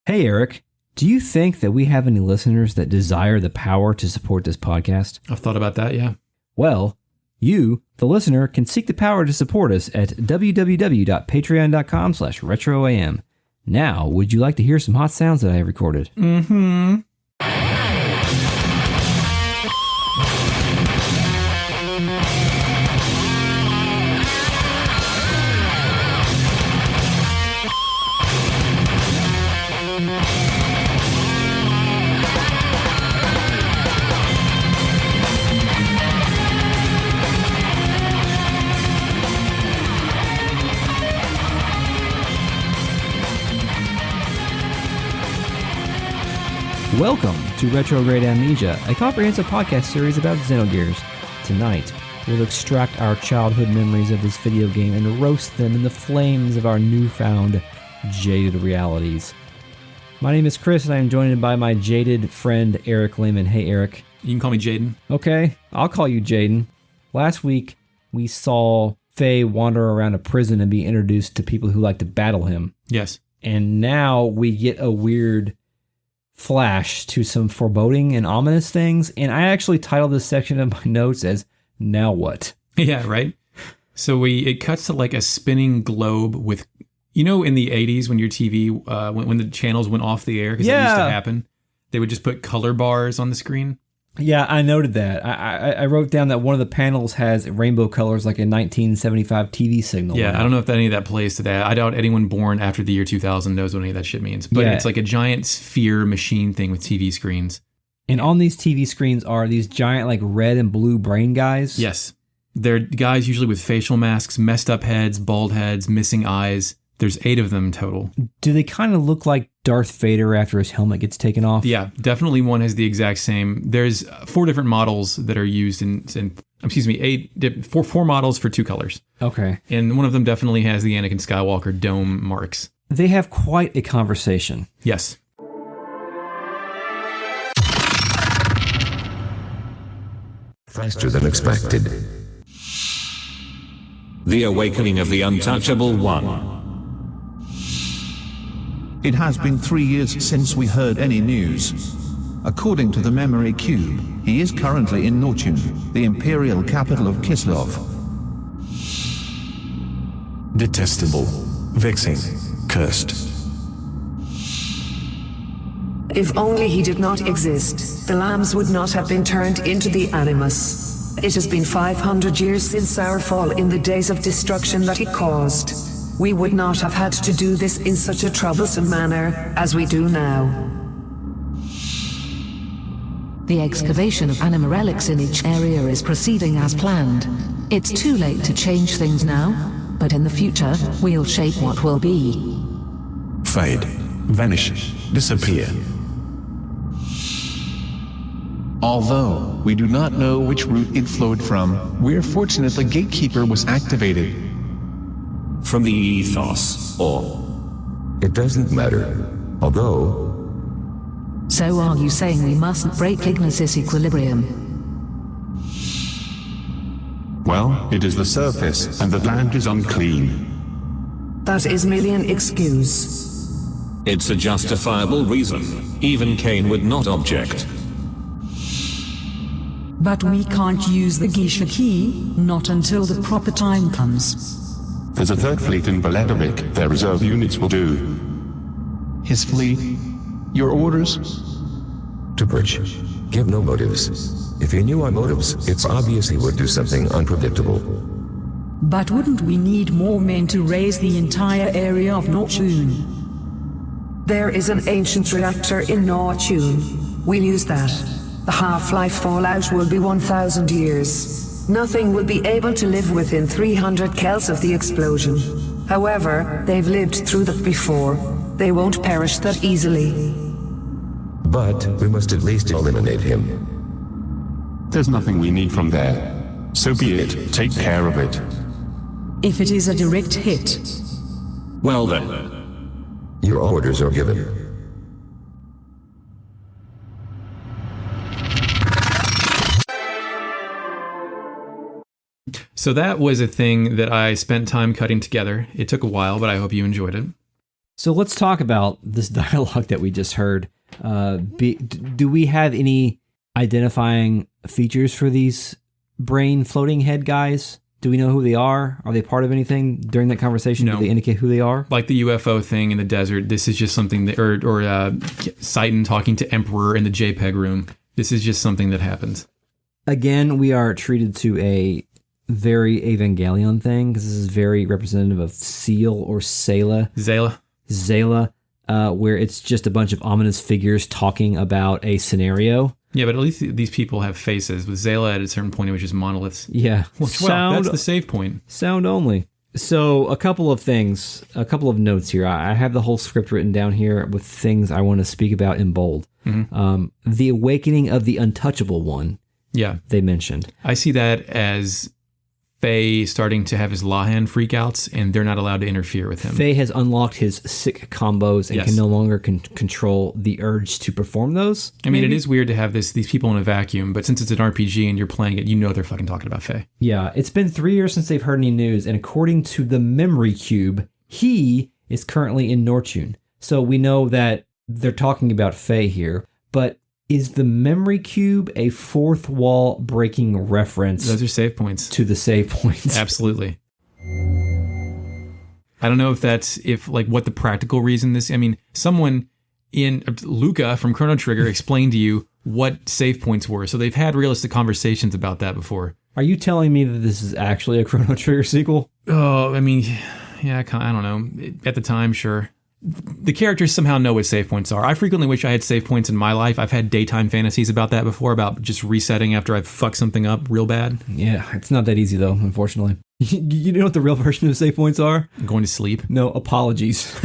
Hey, Eric, do you think that we have any listeners that desire the power to support this podcast? I've thought about that, yeah. Well, you, the listener, can seek the power to support us at www.patreon.com/retroam. Now, would you like to hear some hot sounds that I have recorded? Mm-hmm. Welcome to Retrograde Amnesia, a comprehensive podcast series about Xenogears. Tonight, we'll extract our childhood memories of this video game and roast them in the flames of our newfound jaded realities. My name is Chris, and I am joined by my jaded friend, Eric Lehman. Hey, Eric. You can call me Jaden. Okay, I'll call you Jaden. Last week, we saw Faye wander around a prison and be introduced to people who like to battle him. Yes. And now we get a weird flash to some foreboding and ominous things, and I actually titled this section of my notes as "Now What?" Yeah, right. So it cuts to like a spinning globe with, you know, in the 80s when your TV, when the channels went off the air, because that used to happen, they would just put color bars on the screen. Yeah, I noted that. I wrote down that one of the panels has rainbow colors like a 1975 TV signal. Yeah, I don't know if any of that plays to that. I doubt anyone born after the year 2000 knows what any of that shit means. But It's like a giant sphere machine thing with TV screens. And on these TV screens are these giant like red and blue brain guys. Yes. They're guys usually with facial masks, messed up heads, bald heads, missing eyes. There's 8 of them total. Do they kind of look like Darth Vader after his helmet gets taken off? Yeah, definitely one has the exact same. There's 4 different models that are used four models for 2 colors. Okay. And one of them definitely has the Anakin Skywalker dome marks. They have quite a conversation. Yes. Faster than expected. The awakening of the untouchable one. It has been 3 years since we heard any news. According to the memory cube, he is currently in Nortune, the imperial capital of Kislov. Detestable, vexing, cursed. If only he did not exist, the lambs would not have been turned into the animus. It has been 500 years since our fall in the days of destruction that he caused. We would not have had to do this in such a troublesome manner as we do now. The excavation of anima relics in each area is proceeding as planned. It's too late to change things now, but in the future, we'll shape what will be. Fade, vanish, disappear. Although we do not know which route it flowed from, we're fortunate the gatekeeper was activated. From the ethos, or... It doesn't matter. Although... So are you saying we mustn't break Ignis' equilibrium? Well, it is the surface, and the land is unclean. That is merely an excuse. It's a justifiable reason. Even Cain would not object. But we can't use the Geisha key, not until the proper time comes. There's a 3rd fleet in Vladimir. Their reserve units will do. His fleet? Your orders? To Purge. Give no motives. If he knew our motives, it's obvious he would do something unpredictable. But wouldn't we need more men to raise the entire area of Nortune? There is an ancient reactor in Nortune. We'll use that. The half-life fallout will be 1,000 years. Nothing will be able to live within 300 Kells of the explosion. However, they've lived through that before. They won't perish that easily. But we must at least eliminate him. There's nothing we need from there. So be it. Take care of it. If it is a direct hit. Well then. Your orders are given. So that was a thing that I spent time cutting together. It took a while, but I hope you enjoyed it. So let's talk about this dialogue that we just heard. Do we have any identifying features for these brain floating head guys? Do we know who they are? Are they part of anything during that conversation? No. Do they indicate who they are? Like the UFO thing in the desert, this is just something that, or Citan talking to Emperor in the JPEG room. This is just something that happens. Again, we are treated to a very Evangelion thing, because this is very representative of Seal or Zayla, where it's just a bunch of ominous figures talking about a scenario. Yeah, but at least these people have faces. With Zayla at a certain point, it was just monoliths. Yeah. Well, that's the save point. Sound only. So a couple of notes here. I have the whole script written down here with things I want to speak about in bold. Mm-hmm. The awakening of the untouchable one. Yeah. They mentioned. I see that as Faye starting to have his Lahan freakouts, and they're not allowed to interfere with him. Faye has unlocked his sick combos and can no longer control the urge to perform those. I mean, it is weird to have these people in a vacuum, but since it's an RPG and you're playing it, you know they're fucking talking about Faye. Yeah, it's been 3 years since they've heard any news, and according to the memory cube, he is currently in Nortune. So we know that they're talking about Faye here, but is the memory cube a fourth wall breaking reference? Those are save points. To the save points. Absolutely. I don't know if what the practical reason this, I mean, someone in Luca from Chrono Trigger explained to you what save points were. So they've had realistic conversations about that before. Are you telling me that this is actually a Chrono Trigger sequel? Oh, I mean, yeah, I don't know. At the time, sure. The characters somehow know what save points are. I frequently wish I had save points in my life. I've had daytime fantasies about that before, about just resetting after I've fucked something up real bad. Yeah, it's not that easy though, unfortunately. You know what the real version of save points are? Going to sleep? No, apologies.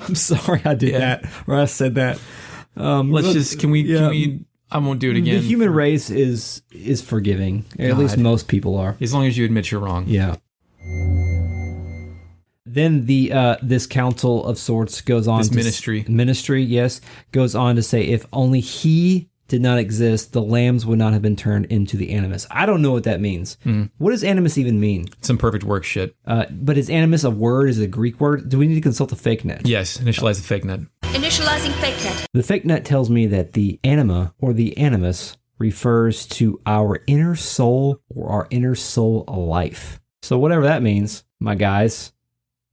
I'm sorry I did that, or I said that. Can we, I won't do it again. The human race is forgiving. At least most people are. As long as you admit you're wrong. Yeah. Then this council of sorts goes on. This ministry. Ministry, yes, goes on to say if only he did not exist, the lambs would not have been turned into the animus. I don't know what that means. What does animus even mean? Some perfect work shit. But is animus a word? Is it a Greek word? Do we need to consult the fake net? Yes, initialize the fake net. Initializing fake net. The fake net tells me that the anima or the animus refers to our inner soul or our inner soul life. So whatever that means, my guys.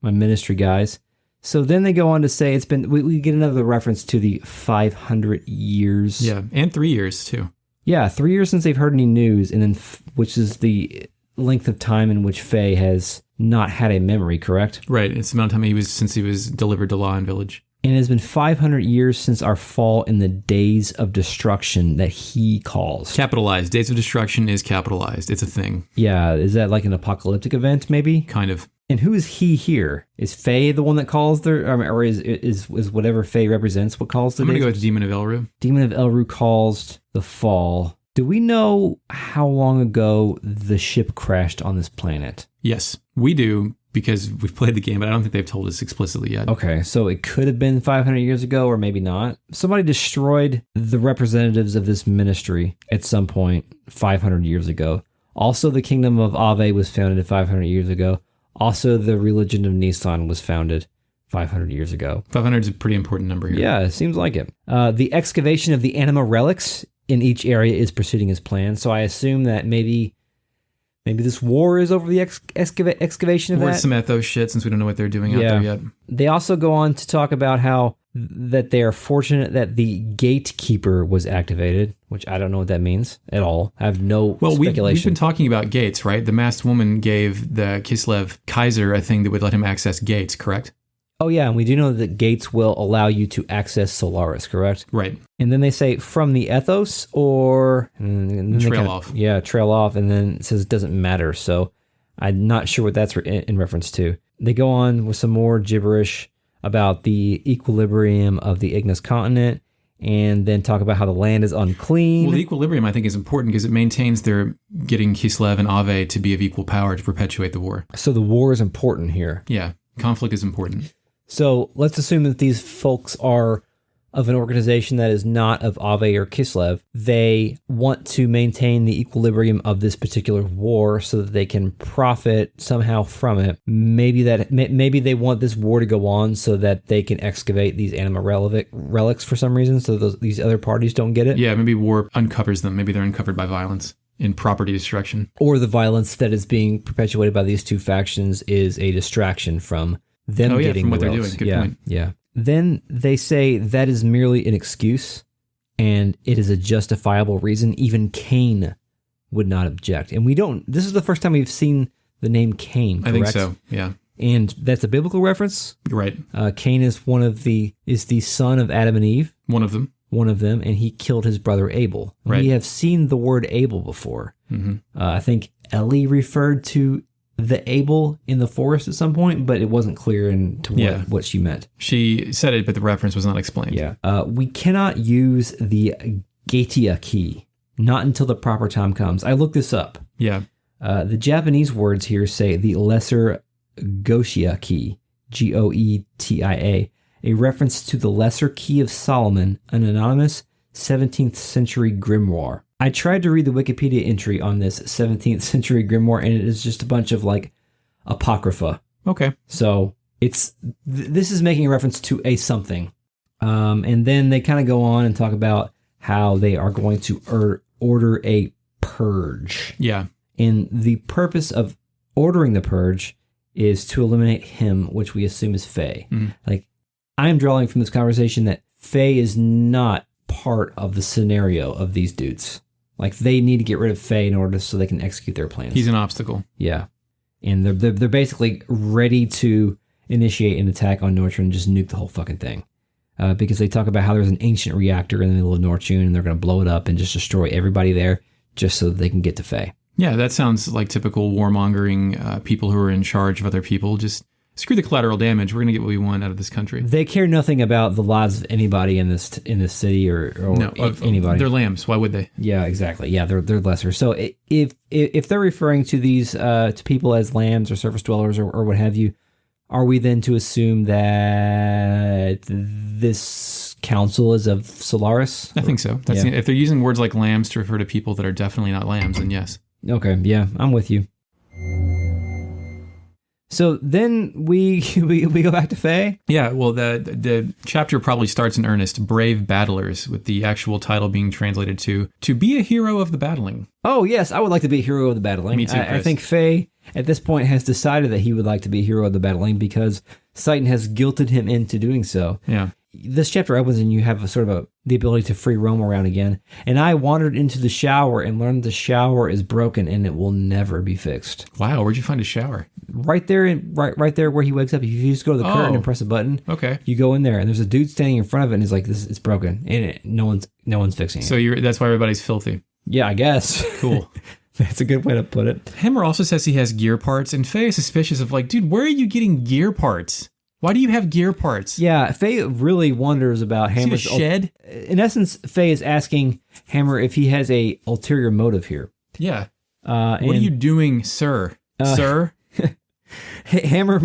My ministry guys. So then they go on to say it's been, we get another reference to the 500 years. Yeah, and 3 years too. Yeah, 3 years since they've heard any news, and then which is the length of time in which Faye has not had a memory, correct? Right, it's the amount of time since he was delivered to Law and Village. And it has been 500 years since our fall in the days of destruction that he calls. Capitalized. Days of destruction is capitalized. It's a thing. Yeah, is that like an apocalyptic event, maybe? Kind of. And who is he here? Is Faye the one that calls or is whatever Faye represents what calls the I'm going to go with Demon of Elru. Demon of Elru caused the fall. Do we know how long ago the ship crashed on this planet? Yes, we do, because we've played the game, but I don't think they've told us explicitly yet. Okay, so it could have been 500 years ago, or maybe not. Somebody destroyed the representatives of this ministry at some point 500 years ago. Also, the kingdom of Ave was founded 500 years ago. Also, the religion of Nissan was founded 500 years ago. 500 is a pretty important number here. Yeah, it seems like it. The excavation of the anima relics in each area is proceeding as planned. So I assume that maybe this war is over the excavation of that. Or some ethos shit, since we don't know what they're doing out there yet. They also go on to talk about how that they are fortunate that the gatekeeper was activated, which I don't know what that means at all. I have no speculation. We've been talking about gates, right? The masked woman gave the Kislev Kaiser a thing that would let him access gates, correct? Oh yeah, and we do know that gates will allow you to access Solaris, correct? Right. And then they say from the ethos or... And trail off. Yeah, trail off, and then it says it doesn't matter, so I'm not sure what that's in reference to. They go on with some more gibberish about the equilibrium of the Ignis continent, and then talk about how the land is unclean. Well, the equilibrium, I think, is important because it maintains their getting Kislev and Ave to be of equal power to perpetuate the war. So the war is important here. Yeah, conflict is important. So let's assume that these folks are of an organization that is not of Ave or Kislev. They want to maintain the equilibrium of this particular war so that they can profit somehow from it. Maybe they want this war to go on so that they can excavate these anima relics for some reason, so these other parties don't get it. Yeah, maybe war uncovers them. Maybe they're uncovered by violence and property destruction. Or the violence that is being perpetuated by these two factions is a distraction from them getting from what the they're relics. doing. Good point. Yeah. Then they say that is merely an excuse and it is a justifiable reason. Even Cain would not object. And this is the first time we've seen the name Cain, correct? I think so, yeah. And that's a biblical reference. You're right. Cain is the son of Adam and Eve. One of them, and he killed his brother Abel. Right. We have seen the word Abel before. Mm-hmm. I think Elly referred to the Abel in the forest at some point, but it wasn't clear what she meant. She said it, but the reference was not explained. Yeah. We cannot use the Gatia key, not until the proper time comes. I looked this up. Yeah. The Japanese words here say the lesser Goetia key, Goetia, a reference to the lesser key of Solomon, an anonymous 17th century grimoire. I tried to read the Wikipedia entry on this 17th century grimoire, and it is just a bunch of apocrypha. Okay. So this is making a reference to a something. And then they kind of go on and talk about how they are going to order a purge. Yeah. And the purpose of ordering the purge is to eliminate him, which we assume is Faye. Mm-hmm. I'm drawing from this conversation that Faye is not part of the scenario of these dudes. They need to get rid of Faye in order so they can execute their plans. He's an obstacle. Yeah. And they're basically ready to initiate an attack on Northrend and just nuke the whole fucking thing. Because they talk about how there's an ancient reactor in the middle of Northrend and they're going to blow it up and just destroy everybody there just so that they can get to Faye. Yeah, that sounds like typical warmongering people who are in charge of other people. Just screw the collateral damage. We're going to get what we want out of this country. They care nothing about the lives of anybody in this city or anybody. They're lambs. Why would they? Yeah, exactly. Yeah, they're lesser. So if they're referring to these to people as lambs or surface dwellers or what have you, are we then to assume that this council is of Solaris? I think so. If they're using words like lambs to refer to people that are definitely not lambs, then yes. Okay. Yeah, I'm with you. So then we go back to Faye? Yeah, well, the chapter probably starts in earnest, Brave Battlers, with the actual title being translated to be a hero of the battling. Oh, yes, I would like to be a hero of the battling. Me too, I think Faye, at this point, has decided that he would like to be a hero of the battling because Citan has guilted him into doing so. Yeah. This chapter opens and you have the ability to free roam around again. And I wandered into the shower and learned the shower is broken and it will never be fixed. Wow, where'd you find a shower? Right there, right there where he wakes up. If you just go to the curtain and press a button, okay, you go in there and there's a dude standing in front of it and he's like, "This it's broken," and no one's fixing it. So that's why everybody's filthy. Yeah, I guess. Cool. That's a good way to put it. Hammer also says he has gear parts, and Faye is suspicious of dude, where are you getting gear parts? Why do you have gear parts? Yeah, Faye really wonders about Hammer's shed. In essence, Faye is asking Hammer if he has a ulterior motive here. Yeah. What are you doing, sir? Sir? Hammer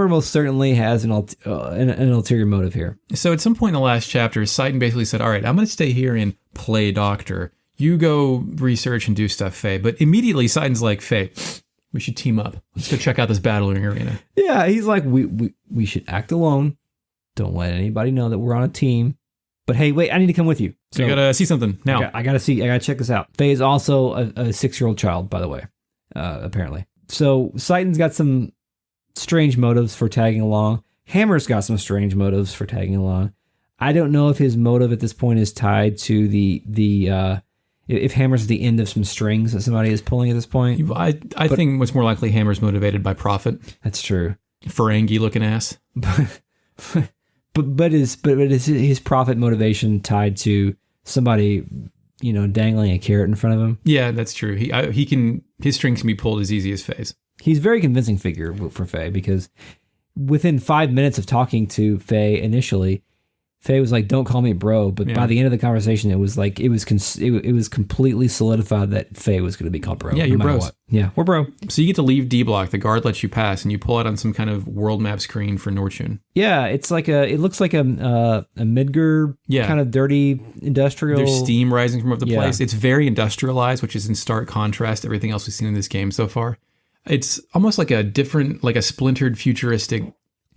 most certainly has an ulterior motive here. So at some point in the last chapter, Citan basically said, all right, I'm going to stay here and play doctor. You go research and do stuff, Faye. But immediately Citan's like, Faye, we should team up. Let's go check out this battling arena. Yeah, he's like, we should act alone. Don't let anybody know that we're on a team. But hey, wait, I need to come with you. So you gotta see something now. I gotta check this out. Faye is also a 6-year-old child, by the way, apparently. So Citan's got some strange motives for tagging along. Hammer's got some strange motives for tagging along. I don't know if his motive at this point is tied to if Hammer's the end of some strings that somebody is pulling at this point. I think what's more likely Hammer's motivated by profit. That's true. Ferengi looking ass. But is his profit motivation tied to somebody, dangling a carrot in front of him? Yeah, that's true. His strings can be pulled as easy as Faye's. He's a very convincing figure for Faye because within 5 minutes of talking to Faye initially, Faye was like, "Don't call me bro," but by the end of the conversation, it was like it was completely solidified that Faye was going to be called bro. Yeah, you're bros. What. Yeah, we're bro. So you get to leave D Block. The guard lets you pass, and you pull out on some kind of world map screen for Nortune. Yeah, it's like it looks like a Midgar kind of dirty industrial. There's steam rising from up the place. It's very industrialized, which is in stark contrast to everything else we've seen in this game so far. It's almost like a different, like a splintered futuristic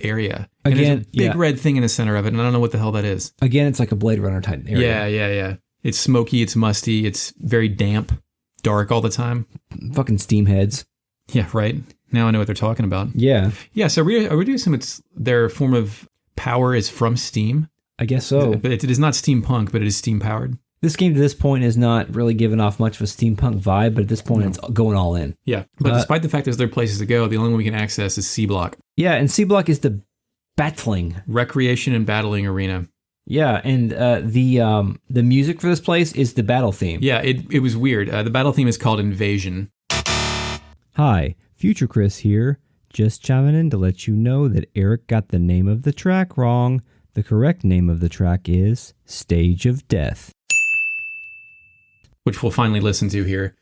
area. And again, there's a big red thing in the center of it, and I don't know what the hell that is. Again, it's like a Blade Runner type area. Yeah. It's smoky, it's musty, it's very damp, dark all the time. Fucking steam heads. Yeah, right. Now I know what they're talking about. Yeah. Yeah, so I would assume it's their form of power is from steam. I guess so. But it is not steampunk, but it is steam powered. This game to this point is not really giving off much of a steampunk vibe, but at this point it's going all in. Yeah, but despite the fact there's other places to go, the only one we can access is C Block. Yeah, and C Block is the battling. Recreation and battling arena. Yeah, and the music for this place is the battle theme. Yeah, it was weird. The battle theme is called Invasion. Hi, Future Chris here. Just chiming in to let you know that Eric got the name of the track wrong. The correct name of the track is Stage of Death, which we'll finally listen to here.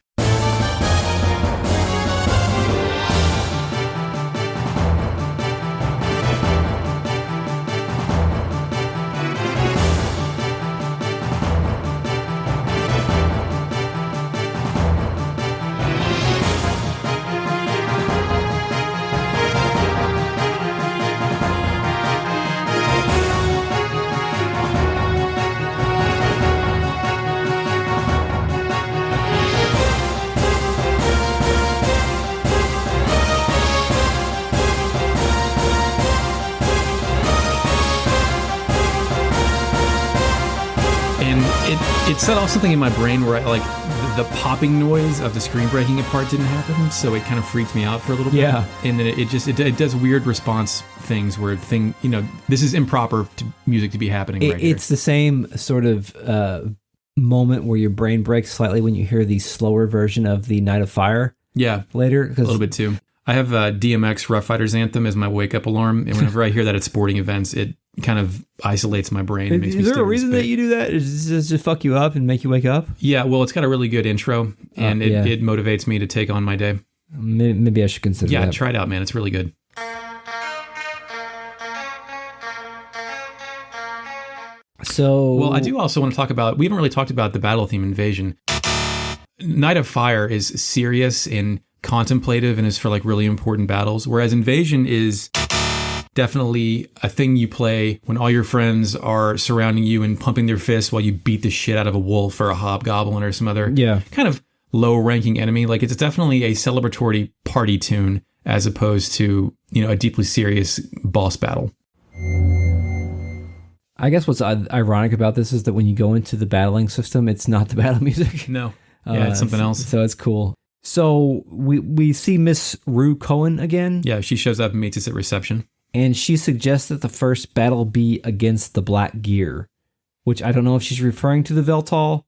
It set off something in my brain where the popping noise of the screen breaking apart didn't happen, so it kind of freaked me out for a little bit. Yeah. And then it does weird response things where this is improper music to be happening right here. It's the same sort of moment where your brain breaks slightly when you hear the slower version of the Night of Fire. Yeah. Later. A little bit too. I have DMX Rough Riders Anthem as my wake up alarm, and whenever I hear that at sporting events, it kind of isolates my brain. It makes me is there a reason that you do that? Is it just fuck you up and make you wake up? Yeah, well, it's got a really good intro, and it motivates me to take on my day. Maybe I should consider that. Yeah, try it out, man. It's really good. So, well, I do also want to talk about, we haven't really talked about the battle theme Invasion. Night of Fire is serious and contemplative and is for like really important battles, whereas Invasion is definitely a thing you play when all your friends are surrounding you and pumping their fists while you beat the shit out of a wolf or a hobgoblin or some other kind of low-ranking enemy. Like, it's definitely a celebratory party tune as opposed to, a deeply serious boss battle. I guess what's ironic about this is that when you go into the battling system, it's not the battle music. No. Yeah, it's something else. So it's cool. So we see Miss Rue Cohen again. Yeah, she shows up and meets us at reception. And she suggests that the first battle be against the Black Gear, which I don't know if she's referring to the Veltal.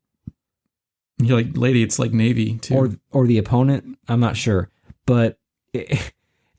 You're like, lady, it's like Navy, too. Or the opponent. I'm not sure. But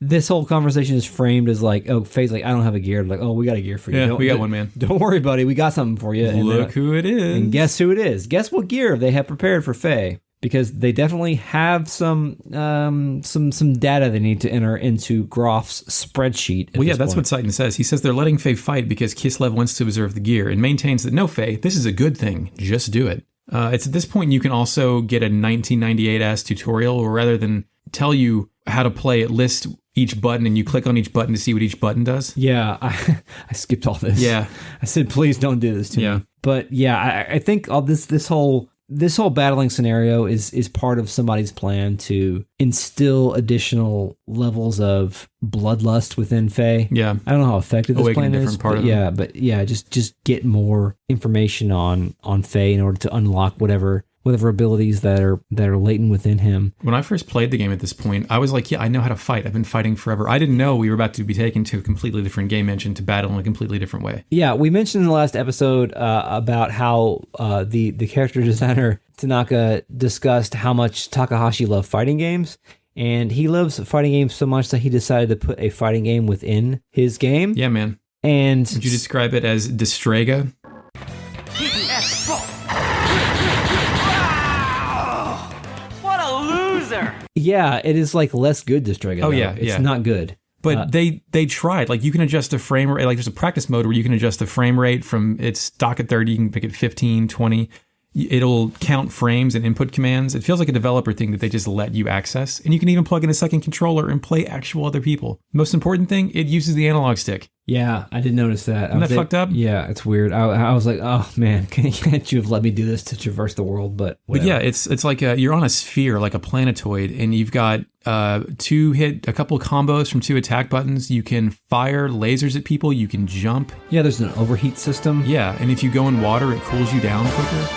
this whole conversation is framed as like, oh, Faye's like, I don't have a gear. Like, oh, we got a gear for you. Yeah, we got one, man. Don't worry, buddy. We got something for you. And look who it is. And guess who it is. Guess what gear they have prepared for Faye. Because they definitely have some data they need to enter into Grahf's spreadsheet. Well, yeah, that's what Citan says. He says they're letting Faye fight because Kislev wants to observe the gear and maintains that, no, Faye, this is a good thing. Just do it. It's at this point you can also get a 1998-ass tutorial, or rather than tell you how to play, it lists each button and you click on each button to see what each button does. Yeah, I skipped all this. Yeah. I said, please don't do this to me. But yeah, I think all this whole battling scenario is part of somebody's plan to instill additional levels of bloodlust within Faye. Yeah. I don't know how effective this plan is, but just get more information on Faye in order to unlock whatever abilities that are latent within him. When I first played the game at this point, I was like, yeah, I know how to fight. I've been fighting forever. I didn't know we were about to be taken to a completely different game engine to battle in a completely different way. Yeah, we mentioned in the last episode about how the character designer Tanaka discussed how much Takahashi loved fighting games. And he loves fighting games so much that he decided to put a fighting game within his game. Yeah, man. And would you describe it as Destrega? What a loser! Yeah, it is like less good Destrega. Oh, yeah, it's not good. But they tried. Like, you can adjust the frame rate. Like, there's a practice mode where you can adjust the frame rate from its stock at 30. You can pick it 15, 20. It'll count frames and input commands. It feels like a developer thing that they just let you access. And you can even plug in a second controller and play actual other people. Most important thing, it uses the analog stick. Yeah, I did notice that. Isn't that fucked up? Yeah, it's weird. I was like, oh man, can't you have let me do this to traverse the world? But whatever. Yeah, it's like you're on a sphere, like a planetoid, and you've got a couple of combos from 2 attack buttons. You can fire lasers at people. You can jump. Yeah, there's an overheat system. Yeah, and if you go in water, it cools you down quicker.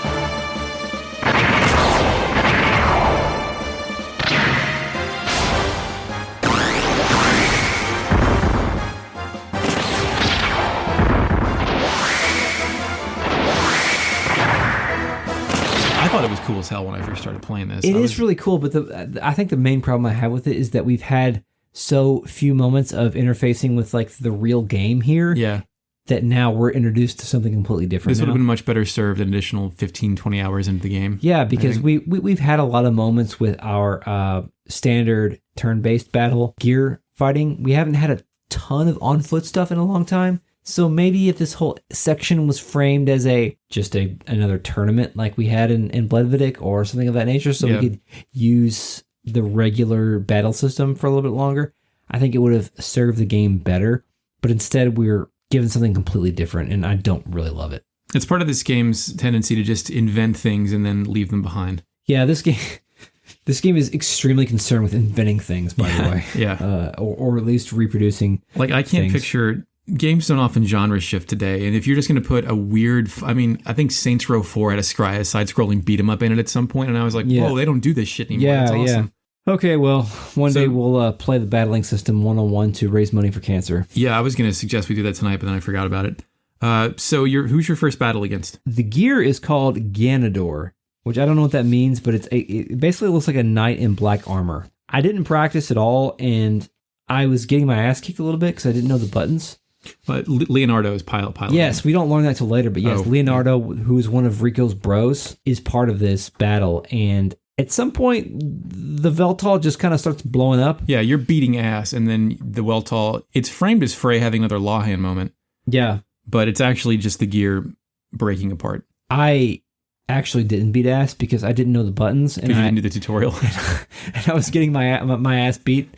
I thought it was cool as hell when I first started playing this. It is really cool, but I think the main problem I have with it is that we've had so few moments of interfacing with like the real game here. Yeah. That now we're introduced to something completely different. This would have been much better served an additional 15, 20 hours into the game. Yeah, because we've had a lot of moments with our standard turn-based battle gear fighting. We haven't had a ton of on-foot stuff in a long time. So maybe if this whole section was framed as another tournament like we had in Bloodvidic or something of that nature, so we could use the regular battle system for a little bit longer, I think it would have served the game better. But instead, we're given something completely different, and I don't really love it. It's part of this game's tendency to just invent things and then leave them behind. Yeah, this game is extremely concerned with inventing things, by the way. Yeah. Or at least reproducing. Like, I can't picture... Games don't often genre shift today, and if you're just going to put a weird... I mean, I think Saints Row 4 had a side-scrolling beat-em-up in it at some point, and I was like, whoa, they don't do this shit anymore. That's awesome. Yeah. Okay, well, one day we'll play the battling system 101 to raise money for cancer. Yeah, I was going to suggest we do that tonight, but then I forgot about it. So who's your first battle against? The gear is called Ganador, which I don't know what that means, but it basically looks like a knight in black armor. I didn't practice at all, and I was getting my ass kicked a little bit because I didn't know the buttons. But Leonardo is pilot. Yes, we don't learn that till later, but yes, Leonardo, who is one of Rico's bros, is part of this battle, and at some point, the Veltal just kind of starts blowing up. Yeah, you're beating ass, and then the Veltal, it's framed as Frey having another Lawhan moment. Yeah. But it's actually just the gear breaking apart. I actually didn't beat ass because I didn't know the buttons. Because you didn't do the tutorial. And I was getting my ass beat.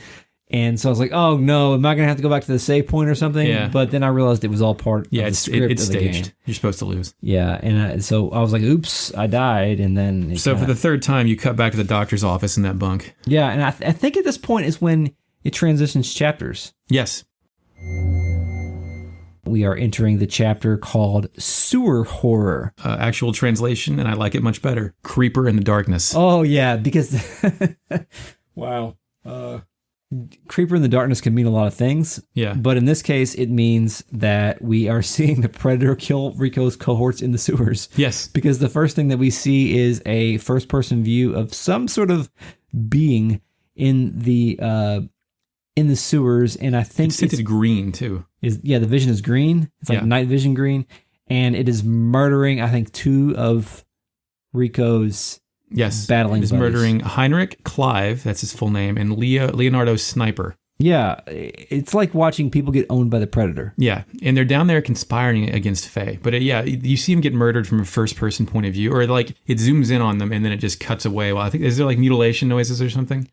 And so I was like, oh no, am I going to have to go back to the save point or something? Yeah. But then I realized it was all part of the script it's of the staged. game. You're supposed to lose. Yeah, and so I was like, oops, I died. And then... So for the third time, you cut back to the doctor's office in that bunk. Yeah, and I think at this point is when it transitions chapters. Yes. We are entering the chapter called Sewer Horror. Actual translation, and I like it much better. Creeper in the Darkness. Oh, yeah, because... wow. Creeper in the Darkness can mean a lot of things. Yeah. But in this case, it means that we are seeing the Predator kill Rico's cohorts in the sewers. Yes. Because the first thing that we see is a first-person view of some sort of being in the sewers, and I think it's tinted green too. The vision is green. It's like night vision green, and it is murdering, I think, 2 of Rico's battling buddies. Murdering Heinrich Clive, that's his full name, and Leonardo Sniper. Yeah, it's like watching people get owned by the Predator. Yeah, and they're down there conspiring against Faye. But you see him get murdered from a first-person point of view, or like it zooms in on them and then it just cuts away. Well, I think, is there like mutilation noises or something?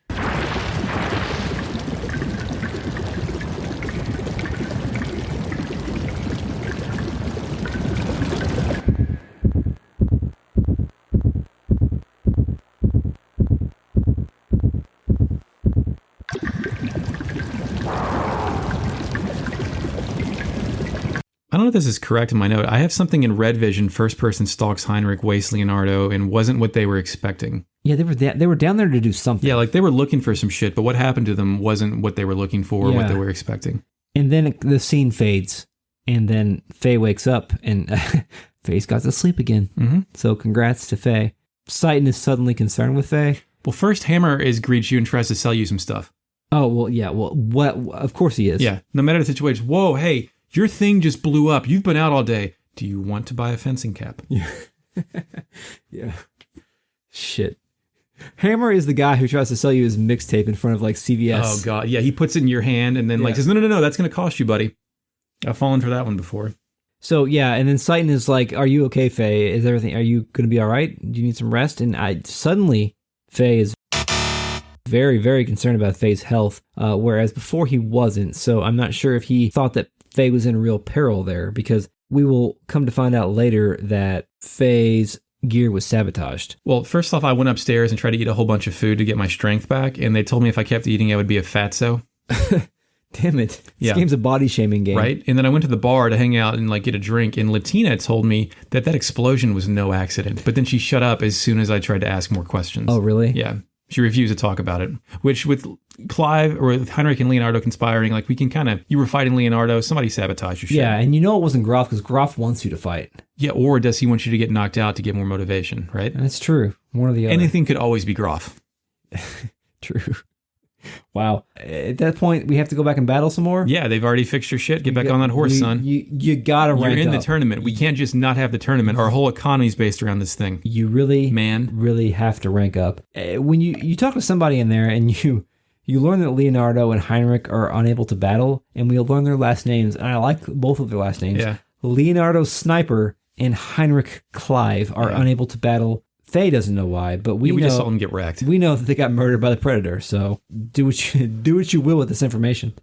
I don't know if this is correct in my note. I have something in red vision, first person stalks Heinrich, wastes Leonardo, and wasn't what they were expecting. Yeah, they were down there to do something. Yeah, like they were looking for some shit, but what happened to them wasn't what they were looking for or what they were expecting. And then the scene fades, and then Faye wakes up, and Faye's got to sleep again. Mm-hmm. So congrats to Faye. Citan is suddenly concerned with Faye. Well, first Hammer greets you and tries to sell you some stuff. Oh, well, yeah. Well, what? Of course he is. Yeah. No matter the situation. Whoa, hey, your thing just blew up. You've been out all day. Do you want to buy a fencing cap? Yeah. Yeah. Shit. Hammer is the guy who tries to sell you his mixtape in front of like CVS. Oh God, yeah. He puts it in your hand and then like says, no, that's going to cost you, buddy. I've fallen for that one before. So yeah, and then Citan is like, "Are you okay, Faye? Is everything? Are you going to be all right? Do you need some rest?" And suddenly, Faye is very, very concerned about Faye's health, whereas before he wasn't. So I'm not sure if he thought that Faye was in real peril there, because we will come to find out later that Faye's gear was sabotaged. Well, first off, I went upstairs and tried to eat a whole bunch of food to get my strength back, and they told me if I kept eating, I would be a fatso. Damn it. This game's a body shaming game. Right? And then I went to the bar to hang out and like get a drink, and Latina told me that explosion was no accident. But then she shut up as soon as I tried to ask more questions. Oh, really? Yeah. She refused to talk about it, which with Clive or with Heinrich and Leonardo conspiring, like we can kind of, you were fighting Leonardo, somebody sabotaged your shit. Yeah, and you know it wasn't Grahf because Grahf wants you to fight. Yeah, or does he want you to get knocked out to get more motivation, right? That's true. One or the other. Anything could always be Grahf. True. Wow. At that point, we have to go back and battle some more? Yeah, they've already fixed your shit. Get back on that horse, son. You gotta rank up. You're in the tournament. We can't just not have the tournament. Our whole economy's based around this thing. You really have to rank up. When you talk to somebody in there and you learn that Leonardo and Heinrich are unable to battle, and we'll learn their last names, and I like both of their last names. Yeah. Leonardo Sniper and Heinrich Clive are unable to battle. Faye doesn't know why, but we know, just saw them get wrecked. We know that they got murdered by the Predator, so do what you will with this information.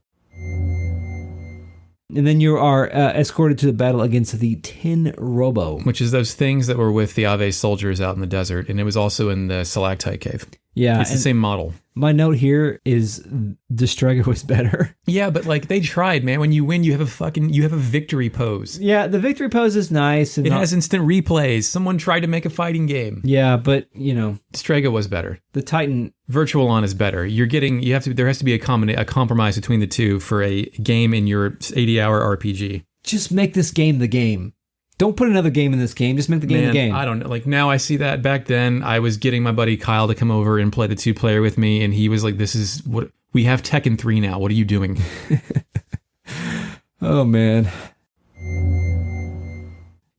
And then you are escorted to the battle against the Tin Robo. Which is those things that were with the Ave soldiers out in the desert, and it was also in the Stalactite Cave. Yeah. It's the same model. My note here is Destrega was better. Yeah, but like they tried, man. When you win, you have a victory pose. Yeah, the victory pose is nice. And it has instant replays. Someone tried to make a fighting game. Yeah, but you know, Destrega was better. The Titan Virtual On is better. There has to be a compromise between the two for a game in your 80-hour RPG. Just make this game the game. Don't put another game in this game. Just make the game the game. I don't know. Like now I see that. Back then I was getting my buddy Kyle to come over and play the 2-player with me, and he was like, "This is what we have Tekken 3 now. What are you doing?" Oh man.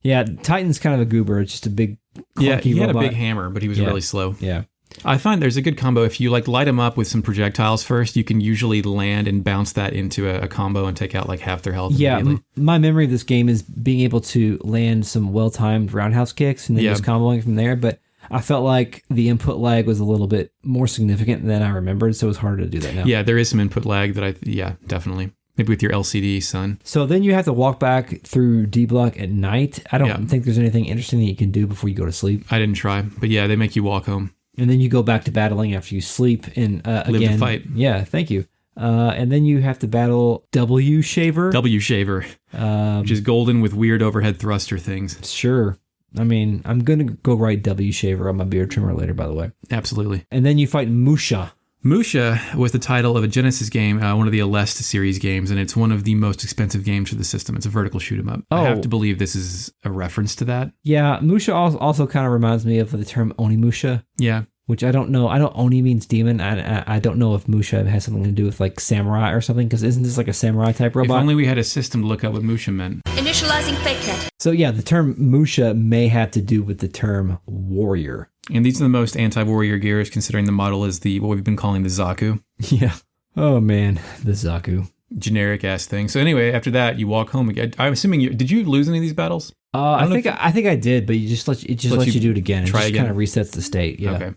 Yeah, Titan's kind of a goober. It's just a big clunky he had robot. a big hammer, but he was really slow. Yeah. I find there's a good combo. If you like light him up with some projectiles first, you can usually land and bounce that into a combo and take out like half their health. Yeah, my memory of this game is being able to land some well-timed roundhouse kicks and then just comboing from there. But I felt like the input lag was a little bit more significant than I remembered, so it was harder to do that now. Yeah, there is some input lag that definitely. Maybe with your LCD, son. So then you have to walk back through D Block at night. I don't think there's anything interesting that you can do before you go to sleep. I didn't try, but yeah, they make you walk home. And then you go back to battling after you sleep and live again. to fight. Yeah, thank you. And then you have to battle W Shaver. Which is golden with weird overhead thruster things. Sure. I mean, I'm going to go write W Shaver on my beard trimmer later, by the way. Absolutely. And then you fight MUSHA. MUSHA was the title of a Genesis game, one of the Alest series games, and it's one of the most expensive games for the system. It's a vertical shoot 'em up. I have to believe this is a reference to that. Yeah, MUSHA also kind of reminds me of the term Onimusha. Yeah. Which I don't know. I know Oni means demon. I don't know if Musha has something to do with like samurai or something, because isn't this like a samurai type robot? If only we had a system to look up what Musha meant. Initializing fake net. So yeah, the term Musha may have to do with the term warrior. And these are the most anti-warrior gears, considering the model is what we've been calling the Zaku. Yeah. Oh man, the Zaku. Generic ass thing. So anyway, after that, you walk home again. I'm assuming did you lose any of these battles? I think I did, but it just lets you do it again. It just kind of resets the state. Yeah. Okay.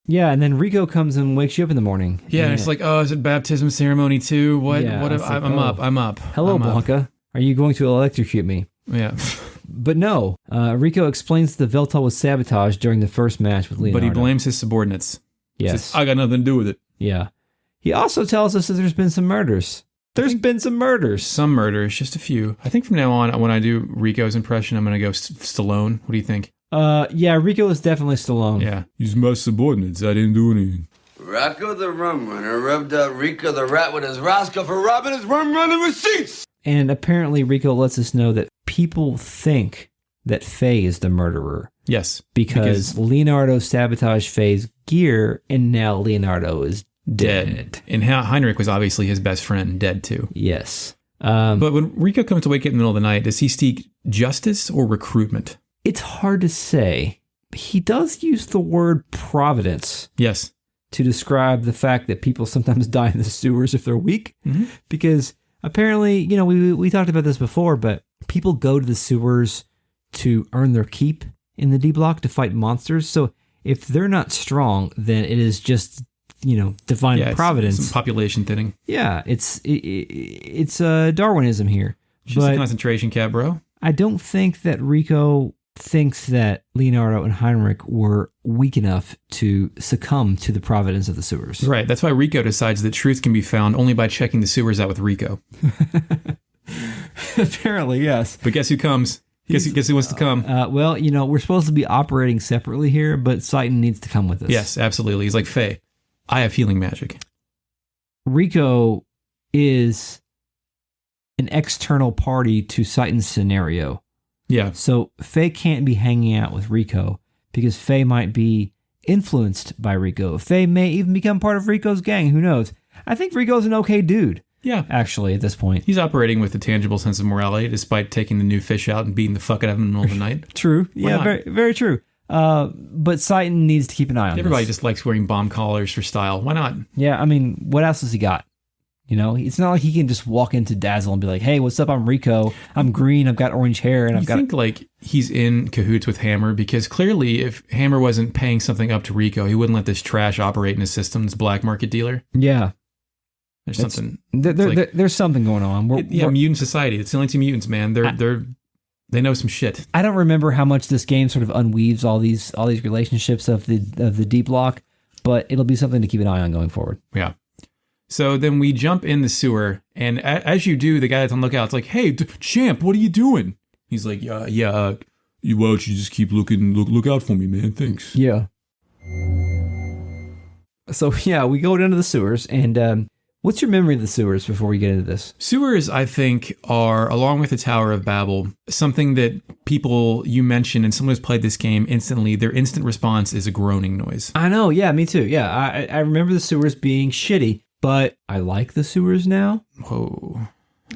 Yeah, and then Rico comes and wakes you up in the morning. Yeah, and it's like, oh, is it baptism ceremony too? What? Yeah, what? I'm up. Hello, Blanca. Are you going to electrocute me? Yeah. But no, Rico explains the Veltal was sabotaged during the first match with Leonardo. But he blames his subordinates. Yes. He says, I got nothing to do with it. Yeah. He also tells us that there's been some murders. Some murders, just a few. I think from now on, when I do Rico's impression, I'm going to go Stallone. What do you think? Yeah, Rico is definitely Stallone. Yeah. He's my subordinates. I didn't do anything. Rocco the rum runner rubbed out Rico the rat with his Roscoe for robbing his rum running receipts. And apparently Rico lets us know that people think that Faye is the murderer. Yes. Because Leonardo sabotaged Faye's gear, and now Leonardo is dead. And Heinrich was obviously his best friend, dead too. Yes. But when Rico comes to wake up in the middle of the night, does he seek justice or recruitment? It's hard to say. He does use the word providence. Yes. To describe the fact that people sometimes die in the sewers if they're weak. Mm-hmm. Because apparently, we talked about this before, but people go to the sewers to earn their keep in the D block to fight monsters. So if they're not strong, then it is just, divine providence. Some population thinning. Yeah, it's Darwinism here. Just a concentration camp, bro. I don't think that Rico thinks that Leonardo and Heinrich were weak enough to succumb to the providence of the sewers. Right. That's why Rico decides that truth can be found only by checking the sewers out with Rico. Apparently, yes. But guess who comes? Guess who wants to come? Well, we're supposed to be operating separately here, but Citan needs to come with us. Yes, absolutely. He's like, Faye, I have healing magic. Rico is an external party to Citan's scenario. Yeah. So Faye can't be hanging out with Rico because Faye might be influenced by Rico. Faye may even become part of Rico's gang. Who knows? I think Rico's an okay dude. Yeah. Actually, at this point. He's operating with a tangible sense of morality despite taking the new fish out and beating the fuck out of him in the middle of the night. True. Yeah, very, very true. But Citan needs to keep an eye on Everybody this. just likes wearing bomb collars for style. Why not? Yeah, I mean, what else has he got? It's not like he can just walk into Dazzle and be like, hey, what's up? I'm Rico. I'm green. I've got orange hair. And I think like he's in cahoots with Hammer because clearly if Hammer wasn't paying something up to Rico, he wouldn't let this trash operate in his system, this black market dealer. Yeah. There's something. There's something going on. Mutant society. It's the only two mutants, man. They know some shit. I don't remember how much this game sort of unweaves all these relationships of the D block, but it'll be something to keep an eye on going forward. Yeah. So then we jump in the sewer, and as you do, the guy that's on lookout's like, "Hey, champ, what are you doing?" He's like, "Yeah. Why don't you just keep look out for me, man? Thanks." Yeah. So yeah, we go down to the sewers, and what's your memory of the sewers before we get into this? Sewers, I think, are, along with the Tower of Babel, something that people you mention and someone who's played this game instantly, their instant response is a groaning noise. I know, yeah, me too. Yeah, I remember the sewers being shitty, but I like the sewers now. Whoa.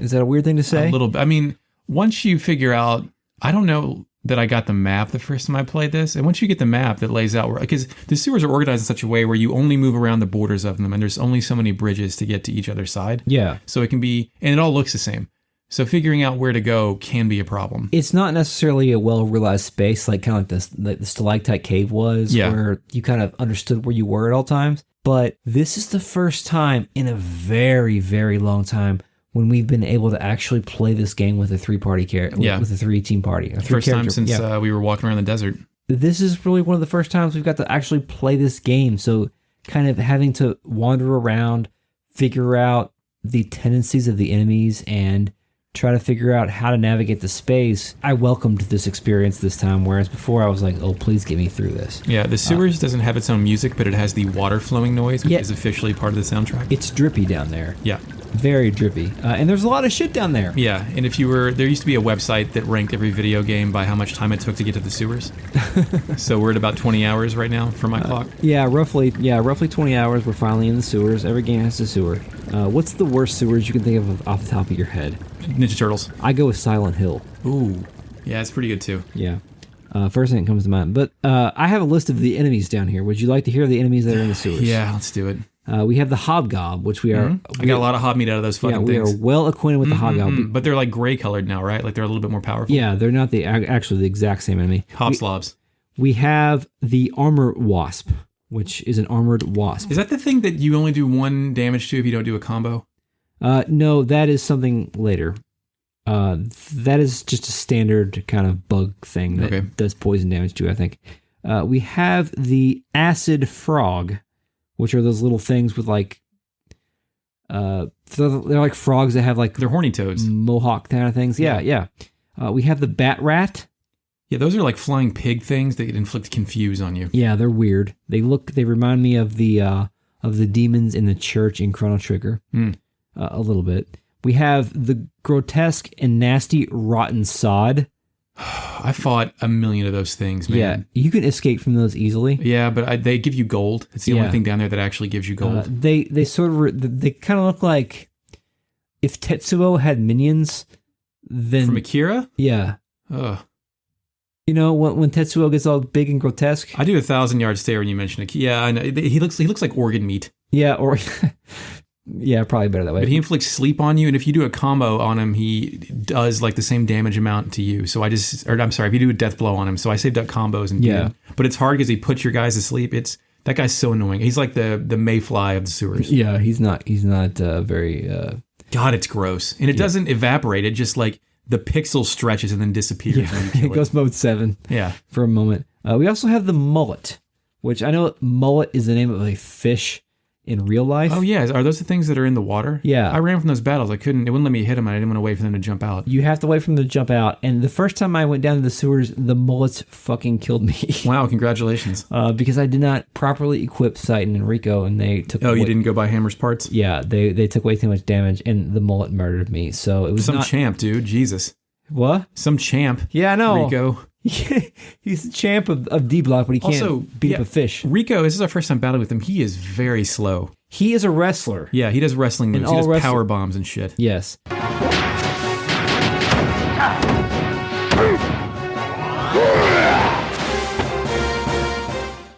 Is that a weird thing to say? A little bit. I mean, once you figure out, I don't know that I got the map the first time I played this. And once you get the map that lays out where, because the sewers are organized in such a way where you only move around the borders of them and there's only so many bridges to get to each other side. Yeah. So it can be, and it all looks the same. So figuring out where to go can be a problem. It's not necessarily a well-realized space, like kind of like the stalactite cave was, where you kind of understood where you were at all times. But this is the first time in a very, very long time when we've been able to actually play this game with a three-party character, with a three-team party. First time since we were walking around the desert. This is really one of the first times we've got to actually play this game. So kind of having to wander around, figure out the tendencies of the enemies, and try to figure out how to navigate the space. I welcomed this experience this time, whereas before I was like, oh, please get me through this. Yeah, the sewers doesn't have its own music, but it has the water flowing noise, which is officially part of the soundtrack. It's drippy down there. Yeah. Very drippy. And there's a lot of shit down there. Yeah, and there used to be a website that ranked every video game by how much time it took to get to the sewers. So we're at about 20 hours right now for my clock. Yeah, roughly 20 hours. We're finally in the sewers. Every game has a sewer. What's the worst sewers you can think of off the top of your head? Ninja Turtles. I go with Silent Hill. Ooh. Yeah, it's pretty good too. Yeah. First thing that comes to mind. But I have a list of the enemies down here. Would you like to hear the enemies that are in the sewers? Yeah, let's do it. We have the Hobgob, which we are... I got a lot of hob meat out of those fucking things. Yeah, we are well acquainted with the Hobgob. But they're like gray colored now, right? Like they're a little bit more powerful. Yeah, they're not actually the exact same enemy. Hobslobs. We have the Armor Wasp, which is an armored wasp. Is that the thing that you only do 1 damage to if you don't do a combo? No, that is something later. That is just a standard kind of bug thing that does poison damage to, I think. We have the Acid Frog, which are those little things with like... they're like frogs that have like... They're horny toads. Mohawk kind of things. Yeah. We have the Bat Rat. Yeah, those are like flying pig things that inflict confuse on you. Yeah, they're weird. They remind me of the demons in the church in Chrono Trigger. A little bit. We have the grotesque and nasty rotten sod. I fought a million of those things, man. Yeah, you can escape from those easily. Yeah, but they give you gold. It's the only thing down there that actually gives you gold. They kind of look like if Tetsuo had minions, then... From Akira? Yeah. Ugh. You know, when Tetsuo gets all big and grotesque? I do 1,000-yard stare when you mention it. Yeah, I know. He looks like organ meat. Yeah, or... Yeah, probably better that way. But he inflicts sleep on you, and if you do a combo on him, he does like the same damage amount to you. So if you do a death blow on him, so I saved up combos and did. But it's hard because he puts your guys to sleep. That guy's so annoying. He's like the mayfly of the sewers. Yeah, he's not very... God, it's gross. And it doesn't evaporate. It just like the pixel stretches and then disappears. When you kill it goes mode 7 for a moment. We also have the mullet, which I know mullet is the name of a fish in real life. Oh yeah, are those the things that are in the water? Yeah. I ran from those battles. It wouldn't let me hit them. I didn't want to wait for them to jump out. You have to wait for them to jump out. And the first time I went down to the sewers, the mullets fucking killed me. Wow, congratulations. Because I did not properly equip Citan and Rico, and they took... Oh, you didn't go buy Hammer's parts? Yeah, they took way too much damage, and the mullet murdered me. So it was some champ, dude. Jesus. What? Some champ. Yeah, I know. Rico. He's the champ of D Block, but he can't beat up a fish. Rico, this is our first time battling with him. He is very slow. He is a wrestler. Yeah, he does wrestling moves. He does power bombs and shit. Yes.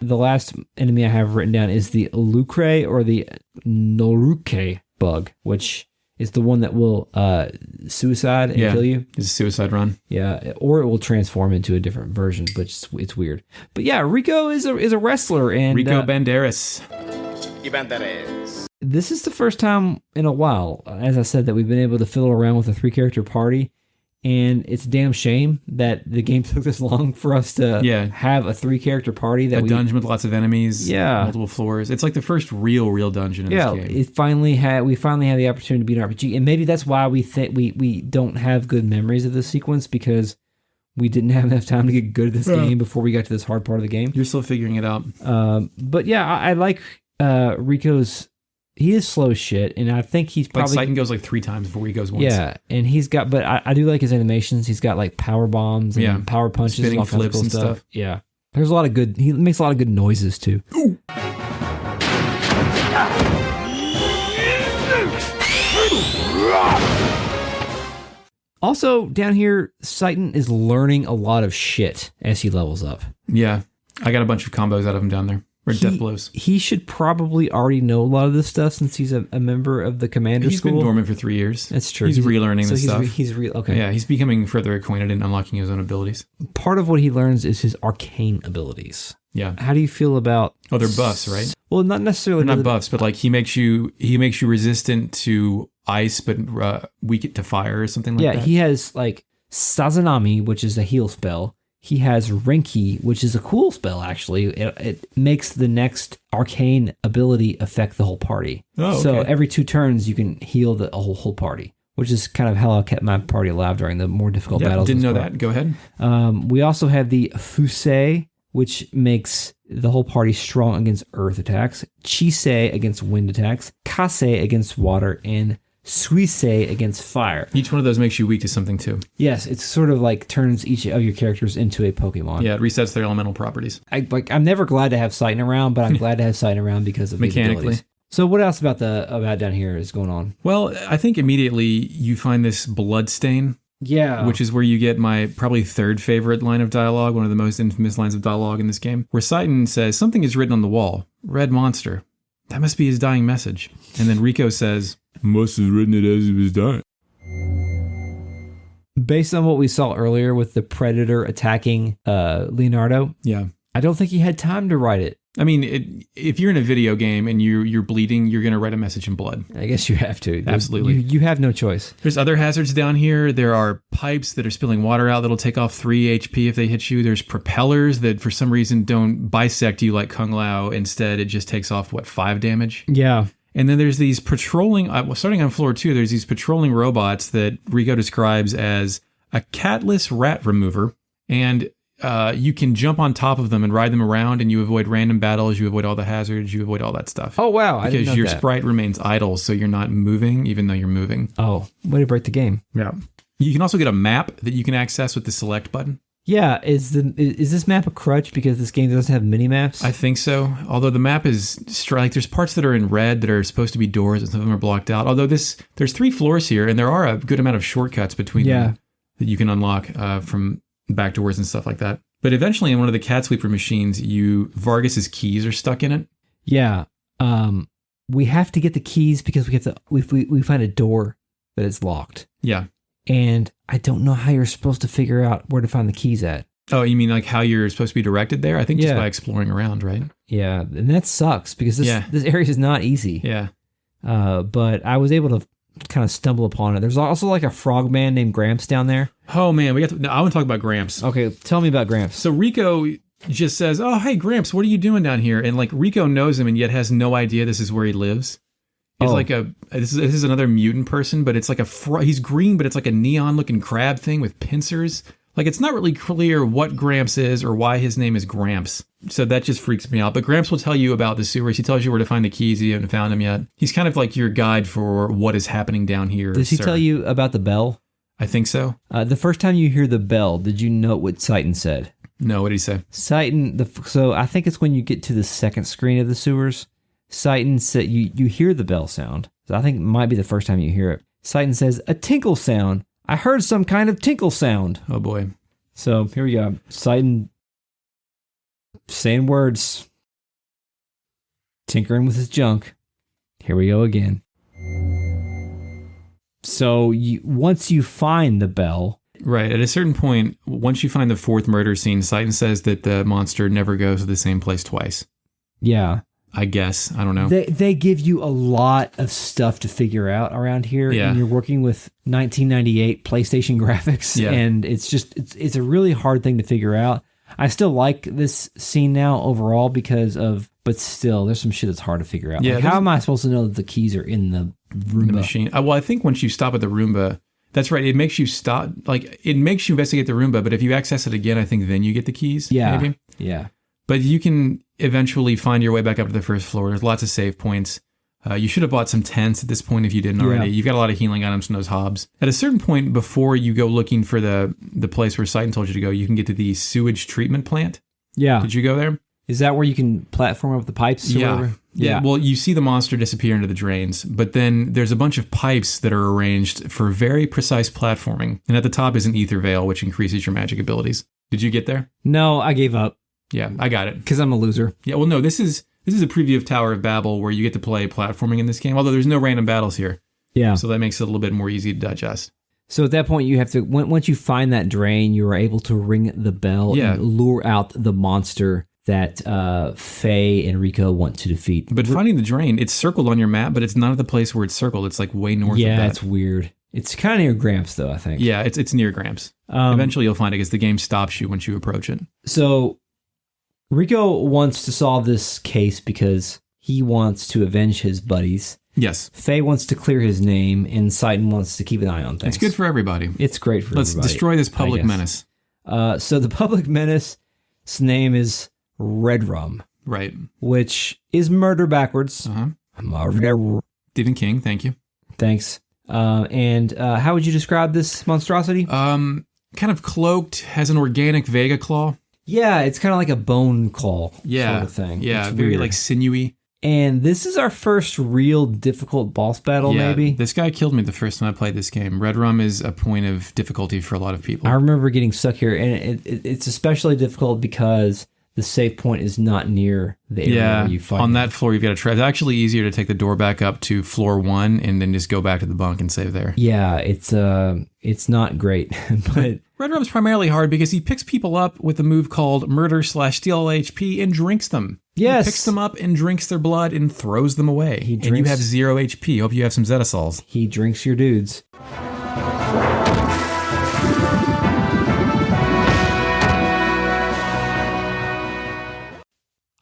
The last enemy I have written down is the Lucre or the Noruke bug, which is the one that will suicide and kill you. It's a suicide run. Yeah, or it will transform into a different version, but it's weird. But yeah, Rico is a wrestler, and Rico Banderas. This is the first time in a while, as I said, that we've been able to fiddle around with a 3-character party, and it's a damn shame that the game took this long for us to have a 3-character party. That dungeon with lots of enemies, multiple floors. It's like the first real dungeon in this game. We finally had the opportunity to beat an RPG, and maybe that's why we think we don't have good memories of this sequence, because we didn't have enough time to get good at this game before we got to this hard part of the game. You're still figuring it out. But yeah, I like Rico's... He is slow as shit, and I think he's probably... Like Citan goes like 3 times before he goes once. Yeah, and he's got... But I do like his animations. He's got like power bombs and power punches spinning and all flips kinds of cool and stuff. Yeah. There's a lot of good... He makes a lot of good noises, too. Ooh. Also, down here, Citan is learning a lot of shit as he levels up. Yeah. I got a bunch of combos out of him down there. Or death blows. He should probably already know a lot of this stuff since he's a member of the commander school. He's been dormant for 3 years. That's true. He's relearning this stuff. Okay. Yeah, he's becoming further acquainted and unlocking his own abilities. Part of what he learns is his arcane abilities. Yeah. How do you feel about... Oh, they're buffs, right? Well, not necessarily... They're not buffs, but like he makes you resistant to ice, but weak to fire or something like that. Yeah, he has like Sazanami, which is a heal spell. He has Renki, which is a cool spell, actually. It makes the next arcane ability affect the whole party. Oh, okay. So every 2 turns, you can heal the whole party, which is kind of how I kept my party alive during the more difficult battles. Didn't know that. Go ahead. We also have the Fusei, which makes the whole party strong against earth attacks. Chisei against wind attacks. Kasei against water. And Suisei against fire. Each one of those makes you weak to something too. Yes, it's sort of like turns each of your characters into a Pokemon. Yeah, it resets their elemental properties. I'm never glad to have Citan around, but I'm glad to have Citan around because of mechanically. So what else about down here is going on? Well, I think immediately you find this blood stain. Yeah. Which is where you get my probably 3rd favorite line of dialogue, one of the most infamous lines of dialogue in this game, where Citan says, "Something is written on the wall. Red monster. That must be his dying message." And then Rico says, "Must have written it as he was dying." Based on what we saw earlier with the Predator attacking Leonardo, I don't think he had time to write it. I mean, if you're in a video game and you're bleeding, you're going to write a message in blood. I guess you have to. Absolutely. You have no choice. There's other hazards down here. There are pipes that are spilling water out that'll take off 3 HP if they hit you. There's propellers that for some reason don't bisect you like Kung Lao. Instead, it just takes off, 5 damage? Yeah. And then there's these patrolling, starting on floor 2, there's these patrolling robots that Rico describes as a catless rat remover. And you can jump on top of them and ride them around, and you avoid random battles, you avoid all the hazards, you avoid all that stuff. Oh, wow. I didn't know because your that. sprite remains idle, so you're not moving, even though you're moving. Oh, way to break the game. Yeah. You can also get a map that you can access with the select button. Yeah, is this map a crutch because this game doesn't have mini-maps? I think so. Although the map is like there's parts that are in red that are supposed to be doors and some of them are blocked out. Although there's 3 floors here and there are a good amount of shortcuts between them that you can unlock from back doors and stuff like that. But eventually in one of the cat sweeper machines, Vargas's keys are stuck in it. Yeah. We have to get the keys because we find a door that is locked. Yeah. And I don't know how you're supposed to figure out where to find the keys at. Oh, you mean like how you're supposed to be directed there? I think just by exploring around, right? Yeah, and that sucks because this area is not easy. Yeah. But I was able to kind of stumble upon it. There's also like a frogman named Gramps down there. Oh man, I want to talk about Gramps. Okay, tell me about Gramps. So Rico just says, "Oh, hey Gramps, what are you doing down here?" And like Rico knows him and yet has no idea this is where he lives. It's like this is another mutant person, but it's like he's green, but it's like a neon looking crab thing with pincers. Like it's not really clear what Gramps is or why his name is Gramps. So that just freaks me out. But Gramps will tell you about the sewers. He tells you where to find the keys. You haven't found them yet. He's kind of like your guide for what is happening down here. Does he tell you about the bell? I think so. The first time you hear the bell, did you note what Citan said? No, what did he say? Citan, so I think it's when you get to the second screen of the sewers. Citan said you hear the bell sound. So I think it might be the first time you hear it. Citan says, "A tinkle sound. I heard some kind of tinkle sound." Oh boy. So here we go. Citan saying words. Tinkering with his junk. Here we go again. So once you find the bell. Right. At a certain point, once you find the 4th murder scene, Citan says that the monster never goes to the same place twice. Yeah. I guess. I don't know. They give you a lot of stuff to figure out around here. Yeah. And you're working with 1998 PlayStation graphics. Yeah. And it's a really hard thing to figure out. I still like this scene now overall but still, there's some shit that's hard to figure out. Yeah, like, how am I supposed to know that the keys are in the Roomba? The machine. Well, I think once you stop at the Roomba, that's right. It makes you stop. Like, it makes you investigate the Roomba, but if you access it again, I think then you get the keys. Yeah. Maybe. Yeah. But you can eventually find your way back up to the first floor. There's lots of save points. You should have bought some tents at this point if you didn't already. You've got a lot of healing items from those hobs. At a certain point before you go looking for the place where Citan told you to go, you can get to the sewage treatment plant. Yeah. Did you go there? Is that where you can platform up the pipes? Or whatever? Yeah. Well, you see the monster disappear into the drains, but then there's a bunch of pipes that are arranged for very precise platforming. And at the top is an ether veil, which increases your magic abilities. Did you get there? No, I gave up. Yeah, I got it. Because I'm a loser. Yeah, well, no, this is a preview of Tower of Babel where you get to play platforming in this game, although there's no random battles here. Yeah. So that makes it a little bit more easy to digest. So at that point, you have to, once you find that drain, you are able to ring the bell and lure out the monster that Faye and Rico want to defeat. But finding the drain, it's circled on your map, but it's not at the place where it's circled. It's like way north of that. Yeah, it's weird. It's kind of near Gramps, though, I think. Yeah, it's near Gramps. Eventually you'll find it because the game stops you once you approach it. So Rico wants to solve this case because he wants to avenge his buddies. Yes. Faye wants to clear his name, and Citan wants to keep an eye on things. It's good for everybody. It's great for everybody. Let's destroy this public menace. So the public menace's name is Redrum. Right. Which is murder backwards. Stephen King, thank you. Thanks. And how would you describe this monstrosity? Kind of cloaked, has an organic Vega claw. Yeah, it's kind of like a bone claw sort of thing. Yeah, it's very weird. like sinewy. And this is our first real difficult boss battle, maybe? This guy killed me the first time I played this game. Redrum is a point of difficulty for a lot of people. I remember getting stuck here, and it's especially difficult because the save point is not near the area where you fight. On that floor, you've got to try. It's actually easier to take the door back up to floor 1 and then just go back to the bunk and save there. Yeah, it's not great, but Redrum's primarily hard because he picks people up with a move called murder/steal HP and drinks them. Yes. He picks them up and drinks their blood and throws them away. And you have 0 HP. Hope you have some Zetasols. He drinks your dudes.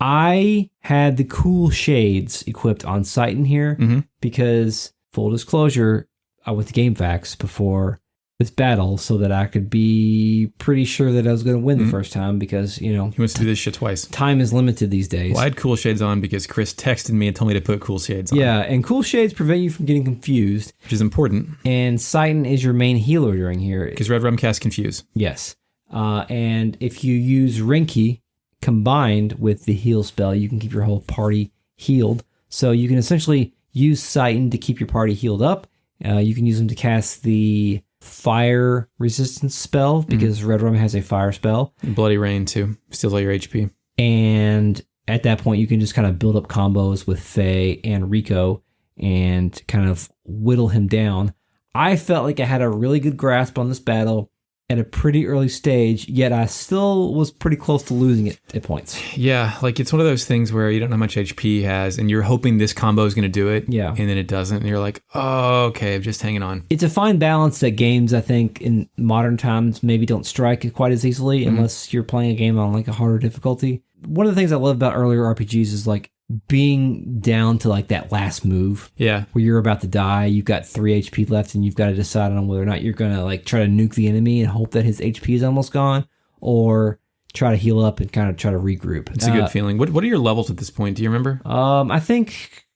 I had the cool shades equipped on Citan here because, full disclosure, I went to GameFAQs before this battle so that I could be pretty sure that I was going to win the first time because, He wants to do this shit twice. Time is limited these days. Well, I had cool shades on because Chris texted me and told me to put cool shades on. Yeah, and cool shades prevent you from getting confused. Which is important. And Citan is your main healer during here. Because Redrum casts Confuse. Yes. And if you use Rinky combined with the heal spell, you can keep your whole party healed. So you can essentially use Citan to keep your party healed up. You can use them to cast the fire resistance spell because Redrum has a fire spell. Bloody Rain too. Steals all your HP. And at that point, you can just kind of build up combos with Faye and Rico and kind of whittle him down. I felt like I had a really good grasp on this battle at a pretty early stage, yet I still was pretty close to losing it at points. Yeah, like it's one of those things where you don't know how much HP he has, and you're hoping this combo is going to do it, yeah, and then it doesn't, and you're like, oh, okay, I'm just hanging on. It's a fine balance that games, I think, in modern times maybe don't strike quite as easily unless you're playing a game on like a harder difficulty. One of the things I love about earlier RPGs is like being down to like that last move. Yeah. Where you're about to die, you've got 3 HP left and you've got to decide on whether or not you're going to like try to nuke the enemy and hope that his HP is almost gone, or try to heal up and kind of try to regroup. It's a good feeling. What are your levels at this point? Do you remember? I think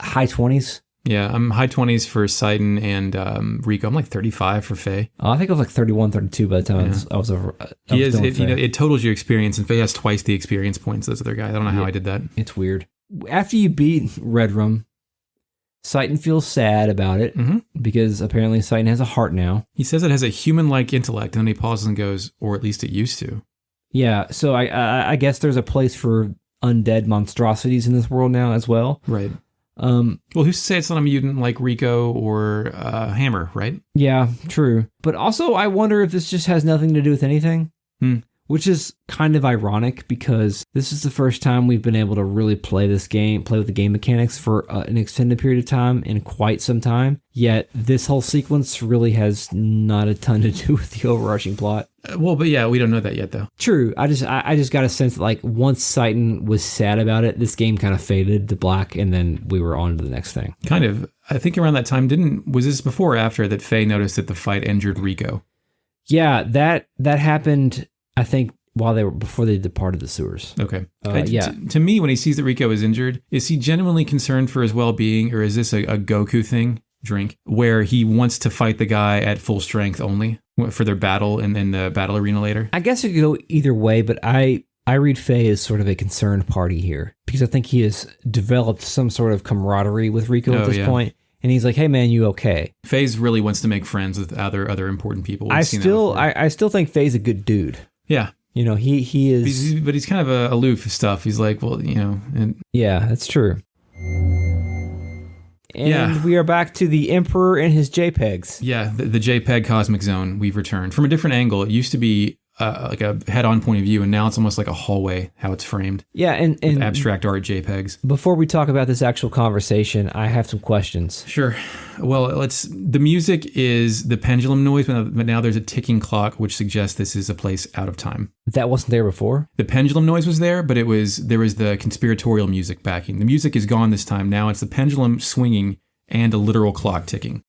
high 20s. Yeah, I'm high 20s for Citan and Rico. I'm like 35 for Faye. I think I was like 31, 32 by the time I was over. It totals your experience, and Faye has twice the experience points as other guy. I don't know how I did that. It's weird. After you beat Redrum, Citan feels sad about it because apparently Citan has a heart now. He says it has a human-like intellect, and then he pauses and goes, or at least it used to. Yeah, so I guess there's a place for undead monstrosities in this world now as well. Right. Well, who's to say it's not a mutant like Rico or Hammer, right? Yeah, true. But also, I wonder if this just has nothing to do with anything, which is kind of ironic because this is the first time we've been able to really play with the game mechanics for an extended period of time in quite some time. Yet this whole sequence really has not a ton to do with the overarching plot. Well, but yeah, we don't know that yet, though. True. I just got a sense that like once Citan was sad about it, this game kind of faded to black, and then we were on to the next thing. Kind of. I think around that time, was this before or after that Faye noticed that the fight injured Rico? Yeah, that happened, I think, before they departed the sewers. Okay. Yeah. To me, when he sees that Rico is injured, is he genuinely concerned for his well-being, or is this a Goku thing? Drink, where he wants to fight the guy at full strength only for their battle in the battle arena later? I guess it could go either way, but I read Faye as sort of a concerned party here because I think he has developed some sort of camaraderie with Rico at this point, and he's like, "Hey man, you okay?" Faze really wants to make friends with other important people. I still think Faye's a good dude. Yeah. You know, he is, but he's kind of aloof stuff. He's like, well, you know, yeah, that's true. And we are back to the Emperor and his JPEGs. Yeah, the JPEG Cosmic Zone. We've returned from a different angle. It used to be like a head-on point of view, and now it's almost like a hallway, how it's framed. Yeah, and abstract art JPEGs. Before we talk about this actual conversation, I have some questions. Sure. Well, the music is the pendulum noise, but now there's a ticking clock, which suggests this is a place out of time. That wasn't there before? The pendulum noise was there, but there was the conspiratorial music backing. The music is gone this time. Now it's the pendulum swinging and a literal clock ticking.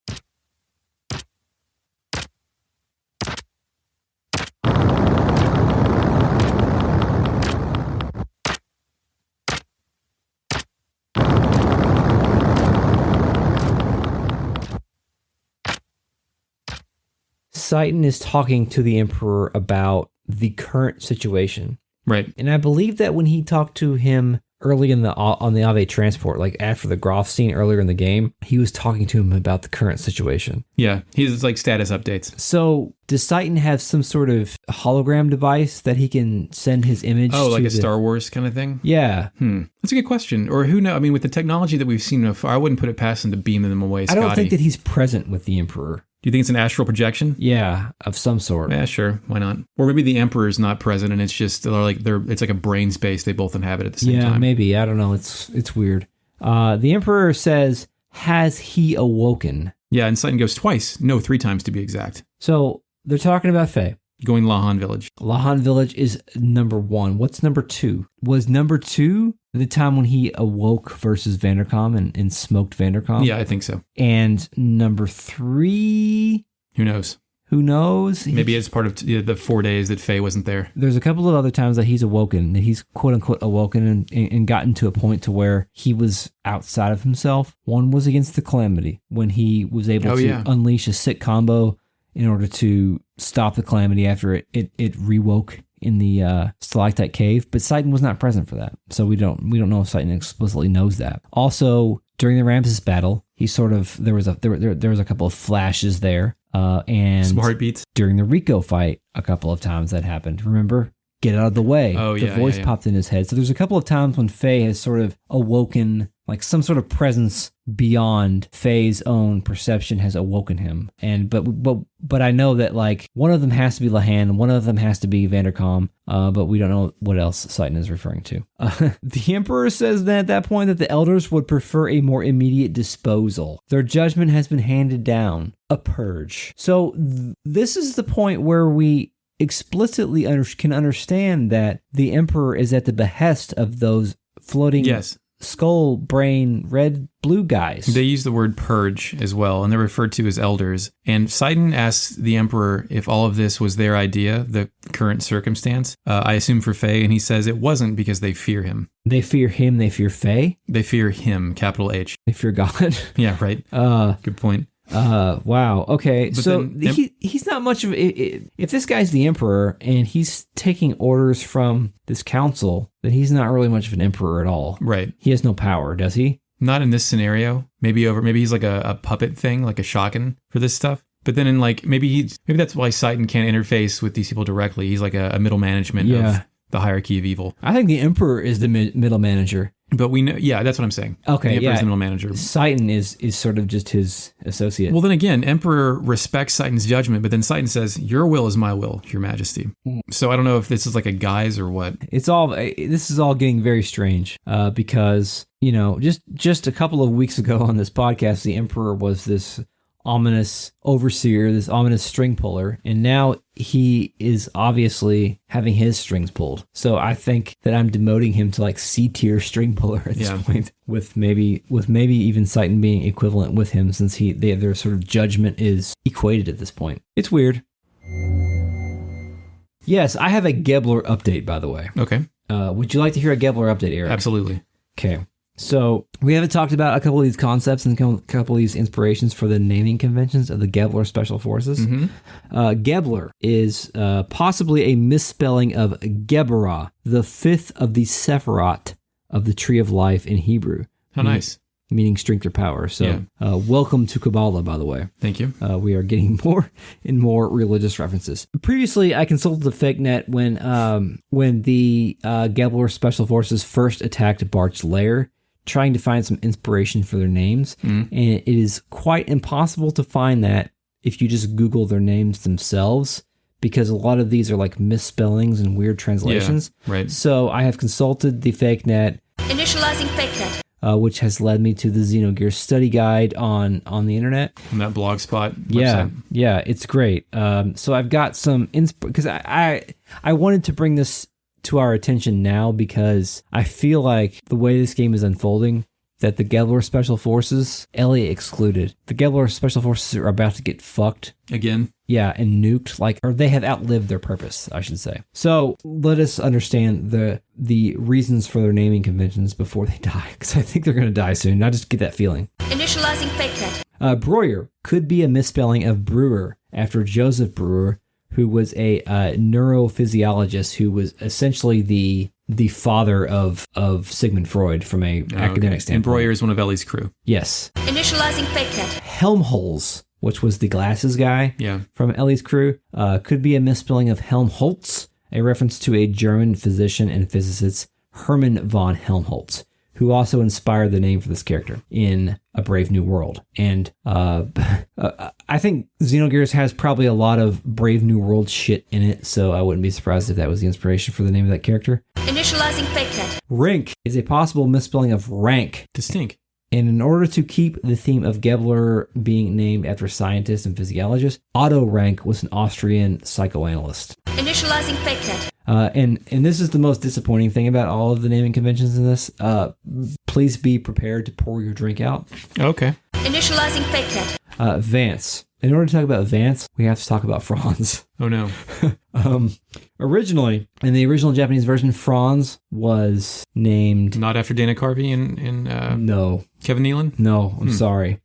Citan is talking to the Emperor about the current situation. Right. And I believe that when he talked to him early on the Ave transport, like after the Grahf scene earlier in the game, he was talking to him about the current situation. Yeah, he's like status updates. So does Citan have some sort of hologram device that he can send his image to? Oh, like a Star Wars kind of thing? Yeah. That's a good question. Or who knows? I mean, with the technology that we've seen so far, I wouldn't put it past him to beam them away, Scotty. I don't think that he's present with the Emperor. Do you think it's an astral projection? Yeah, of some sort. Yeah, sure. Why not? Or maybe the Emperor's not present and it's just it's like a brain space they both inhabit at the same time. Yeah, maybe. I don't know. It's weird. The Emperor says, "Has he awoken?" Yeah, and Citan goes twice. No, 3 times to be exact. So they're talking about Faye. Going Lahan Village. Lahan Village is number 1. What's number 2? Was number 2 the time when he awoke versus Vandercom and smoked Vandercom? Yeah, I think so. And number 3? Who knows? Who knows? Maybe it's part of the 4 days that Faye wasn't there. There's a couple of other times that he's awoken, that he's quote-unquote awoken and gotten to a point to where he was outside of himself. One was against the Calamity, when he was able to unleash a sick combo in order to stop the calamity after it rewoke in the stalactite cave, but Citan was not present for that, so we don't know if Citan explicitly knows that. Also, during the Ramses battle, he sort of there was a couple of flashes there, and some heartbeats during the Rico fight. A couple of times that happened. Remember? Get out of the way. Oh, the voice popped in his head. So there's a couple of times when Faye has sort of awoken, like some sort of presence beyond Faye's own perception has awoken him. And but I know that like one of them has to be Lahan, one of them has to be Vandercom, but we don't know what else Citan is referring to. The Emperor says that at that point that the elders would prefer a more immediate disposal. Their judgment has been handed down, a purge. So this is the point where we explicitly can understand that the Emperor is at the behest of those floating skull brain red blue guys. They use the word purge as well, and they're referred to as elders. And Citan asks the Emperor if all of this was their idea, the current circumstance. I assume for Faye, and he says it wasn't because they fear him. They fear him, they fear Faye? They fear him, capital H. They fear God? Yeah, right. Good point. Wow. Okay. But so then, he's not much of if this guy's the Emperor and he's taking orders from this council, then he's not really much of an Emperor at all. Right. He has no power, does he? Not in this scenario. Maybe he's like a puppet thing, like a shotgun for this stuff. But then in like maybe that's why Citan can't interface with these people directly. He's like a middle management of the hierarchy of evil. I think the Emperor is the middle manager. But we know, that's what I'm saying. Okay, the Emperor's the middle manager. Citan is sort of just his associate. Well, then again, Emperor respects Citan's judgment, but then Citan says, "Your will is my will, Your Majesty." So I don't know if this is like a guise or what. This is all getting very strange because just a couple of weeks ago on this podcast, the Emperor was this ominous overseer, this ominous string puller, and now he is obviously having his strings pulled. So I think that I'm demoting him to like C-tier string puller at this point, with maybe even Citan being equivalent with him, since their sort of judgment is equated at this point. It's weird. Yes, I have a Gebler update, by the way. Okay. Would you like to hear a Gebler update, Eric? Absolutely. Okay. So we haven't talked about a couple of these concepts and a couple of these inspirations for the naming conventions of the Gebler Special Forces. Mm-hmm. Gebler is possibly a misspelling of Geberah, the fifth of the Sephirot of the Tree of Life in Hebrew. How nice. Meaning strength or power. So welcome to Kabbalah, by the way. Thank you. We are getting more and more religious references. Previously, I consulted the fake net when the Gebler Special Forces first attacked Bart's lair, trying to find some inspiration for their names. And it is quite impossible to find that if you just Google their names themselves, because a lot of these are like misspellings and weird translations. Yeah, right. So I have consulted the fake net. Initializing fake net. Which has led me to the Xenogears study guide on the internet. On that blogspot website. Yeah, it's great. So I've got some because I wanted to bring this to our attention now because I feel like the way this game is unfolding, that the Gebler Special Forces, Elly excluded, the Gebler Special Forces are about to get fucked. Again? Yeah, and nuked, or they have outlived their purpose, I should say. So let us understand the reasons for their naming conventions before they die, because I think they're going to die soon. I just get that feeling. Initializing fake net. Breuer could be a misspelling of Brewer, after Joseph Breuer, who was a neurophysiologist who was essentially the father of Sigmund Freud from a academic standpoint. And Breuer is one of Elly's crew. Yes. Initializing fake net. Helmholtz, which was the glasses guy from Elly's crew, could be a misspelling of Helmholtz, a reference to a German physician and physicist Hermann von Helmholtz, who also inspired the name for this character in A Brave New World. And I think Xenogears has probably a lot of Brave New World shit in it, so I wouldn't be surprised if that was the inspiration for the name of that character. Initializing fake net. Rink is a possible misspelling of rank. Distinct. And in order to keep the theme of Gebler being named after scientists and physiologists, Otto Rank was an Austrian psychoanalyst. Initializing fake net. And this is the most disappointing thing about all of the naming conventions in this. Please be prepared to pour your drink out. Okay. Initializing fake net. Vance. In order to talk about Vance, we have to talk about Franz. Oh no. Originally, in the original Japanese version, Franz was named... Not after Dana Carvey and no. Kevin Nealon? No, I'm sorry.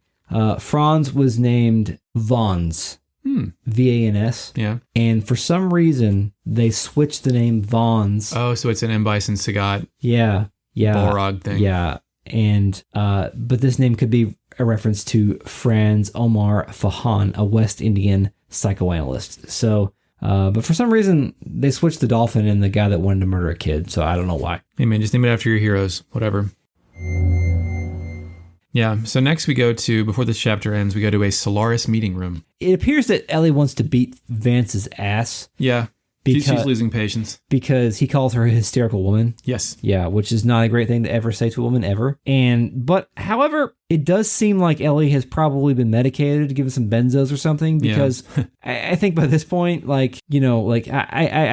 Franz was named Vons. V-A-N-S. Yeah. And for some reason, they switched the name Vaughn's. Oh, so it's an M. Bison Sagat Balrog thing. Yeah. And, but this name could be a reference to Franz Omar Fahan, a West Indian psychoanalyst. So, but for some reason, they switched the dolphin and the guy that wanted to murder a kid. So I don't know why. Hey man, just name it after your heroes. Whatever. Yeah, so next we go to, before this chapter ends, we go to a Solaris meeting room. It appears that Elly wants to beat Vance's ass. Yeah, she's losing patience. Because he calls her a hysterical woman. Yes. Yeah, which is not a great thing to ever say to a woman, ever. However, it does seem like Elly has probably been medicated to give us some benzos or something, because I think by this point, I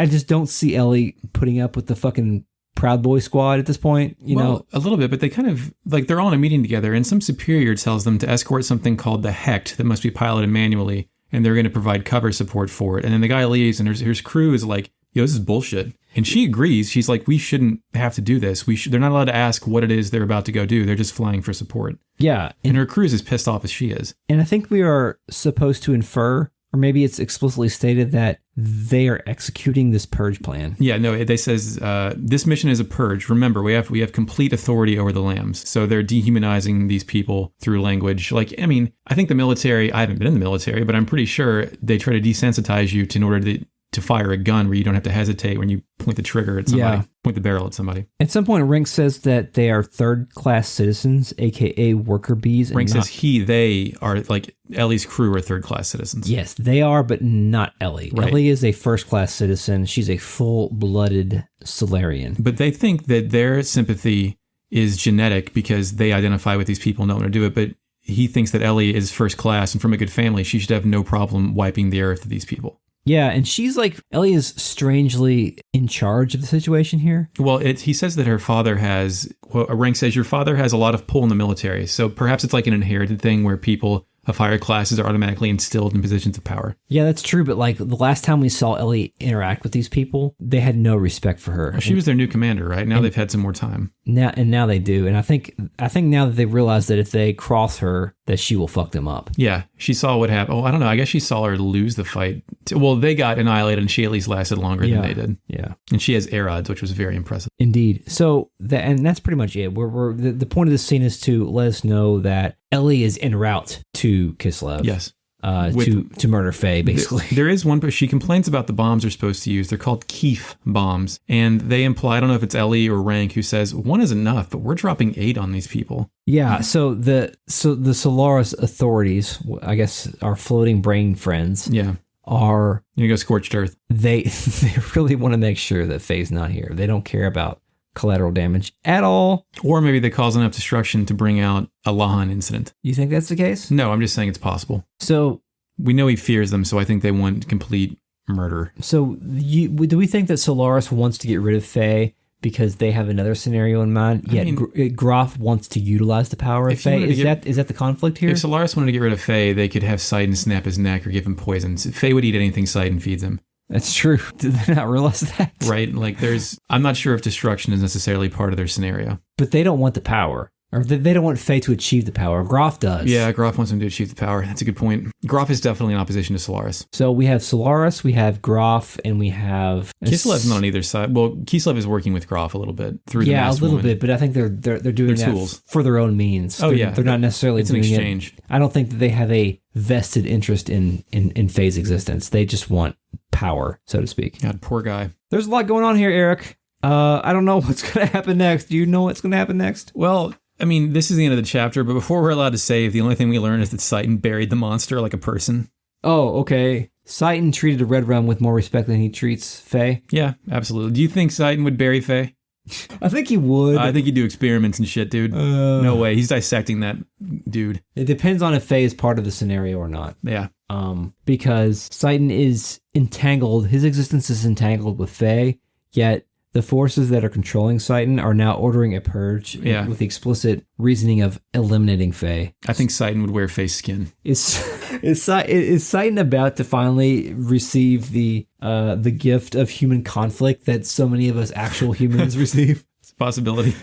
just don't see Elly putting up with the fucking Proud Boy squad at this point, you know? A little bit, but they kind of, they're all in a meeting together, and some superior tells them to escort something called the Hecht that must be piloted manually, and they're going to provide cover support for it. And then the guy leaves, and his crew is like, yo, this is bullshit. And she agrees. She's like, we shouldn't have to do this. They're not allowed to ask what it is they're about to go do. They're just flying for support. Yeah. And her crew is as pissed off as she is. And I think we are supposed to infer, or maybe it's explicitly stated, that they are executing this purge plan. Yeah, no, they says this mission is a purge. Remember, we have complete authority over the lambs. So they're dehumanizing these people through language. I think the military, I haven't been in the military, but I'm pretty sure they try to desensitize you in order to fire a gun where you don't have to hesitate when you point the trigger at somebody, point the barrel at somebody. At some point, Rink says that they are third-class citizens, a.k.a. worker bees. Rink says they are, Elly's crew are third-class citizens. Yes, they are, but not Elly. Right. Elly is a first-class citizen. She's a full-blooded Solarian. But they think that their sympathy is genetic because they identify with these people and don't want to do it. But he thinks that Elly is first class and from a good family. She should have no problem wiping the earth of these people. Yeah, and she's Elly is strangely in charge of the situation here. Well, he says that her father has, Rank says, your father has a lot of pull in the military. So perhaps it's like an inherited thing where people of higher classes are automatically instilled in positions of power. Yeah, that's true. But the last time we saw Elly interact with these people, they had no respect for her. Well, she was their new commander, right? Now they've had some more time. Now they do. And I think now that they realize that if they cross her, that she will fuck them up. Yeah, she saw what happened. Oh, I don't know. I guess she saw her lose the fight. Well, they got annihilated, and she at least lasted longer than they did. Yeah. And she has air odds, which was very impressive. Indeed. So, that's pretty much it. The point of this scene is to let us know that Elly is en route to Kislev. Yes. To murder Faye, basically. There is one, but she complains about the bombs they're supposed to use. They're called Keef bombs. And they imply, I don't know if it's Elly or Rank, who says, 1 is enough, but we're dropping 8 on these people. Yeah, so the Solaris authorities, I guess our floating brain friends, are... You go scorched earth. They really want to make sure that Faye's not here. They don't care about collateral damage at all. Or maybe they cause enough destruction to bring out a Lahan incident. You think that's the case? No, I'm just saying it's possible. So we know he fears them, so I think they want complete murder. So do we think that Solaris wants to get rid of Faye because they have another scenario in mind? Yet Grahf wants to utilize the power of Faye. Is that the conflict here? If Solaris wanted to get rid of Faye, they could have Citan snap his neck or give him poison. Faye would eat anything Citan feeds him. That's true. Did they not realize that? Right. I'm not sure if destruction is necessarily part of their scenario. But they don't want the power. Or they don't want Faye to achieve the power. Grahf does. Yeah, Grahf wants him to achieve the power. That's a good point. Grahf is definitely in opposition to Solaris. So we have Solaris, we have Grahf, and we have... Kislev's not on either side. Well, Kislev is working with Grahf a little bit through the masked woman. bit, but I think they're doing that tools for their own means. They're not necessarily doing an exchange. I don't think that they have a vested interest in Faye's existence. They just want power, so to speak. God, poor guy. There's a lot going on here, Eric. I don't know what's going to happen next. Do you know what's going to happen next? Well... I mean, this is the end of the chapter, but before we're allowed to save, the only thing we learn is that Citan buried the monster like a person. Oh, okay. Citan treated a Redrum with more respect than he treats Faye? Yeah, absolutely. Do you think Citan would bury Faye? I think he would. I think he'd do experiments and shit, dude. No way. He's dissecting that dude. It depends on if Faye is part of the scenario or not. Yeah. Because Citan is entangled, his existence is entangled with Faye, yet... The forces that are controlling Citan are now ordering a purge with the explicit reasoning of eliminating Faye. I think Citan would wear Faye's skin. Is Citan about to finally receive the gift of human conflict that so many of us actual humans receive? possibility.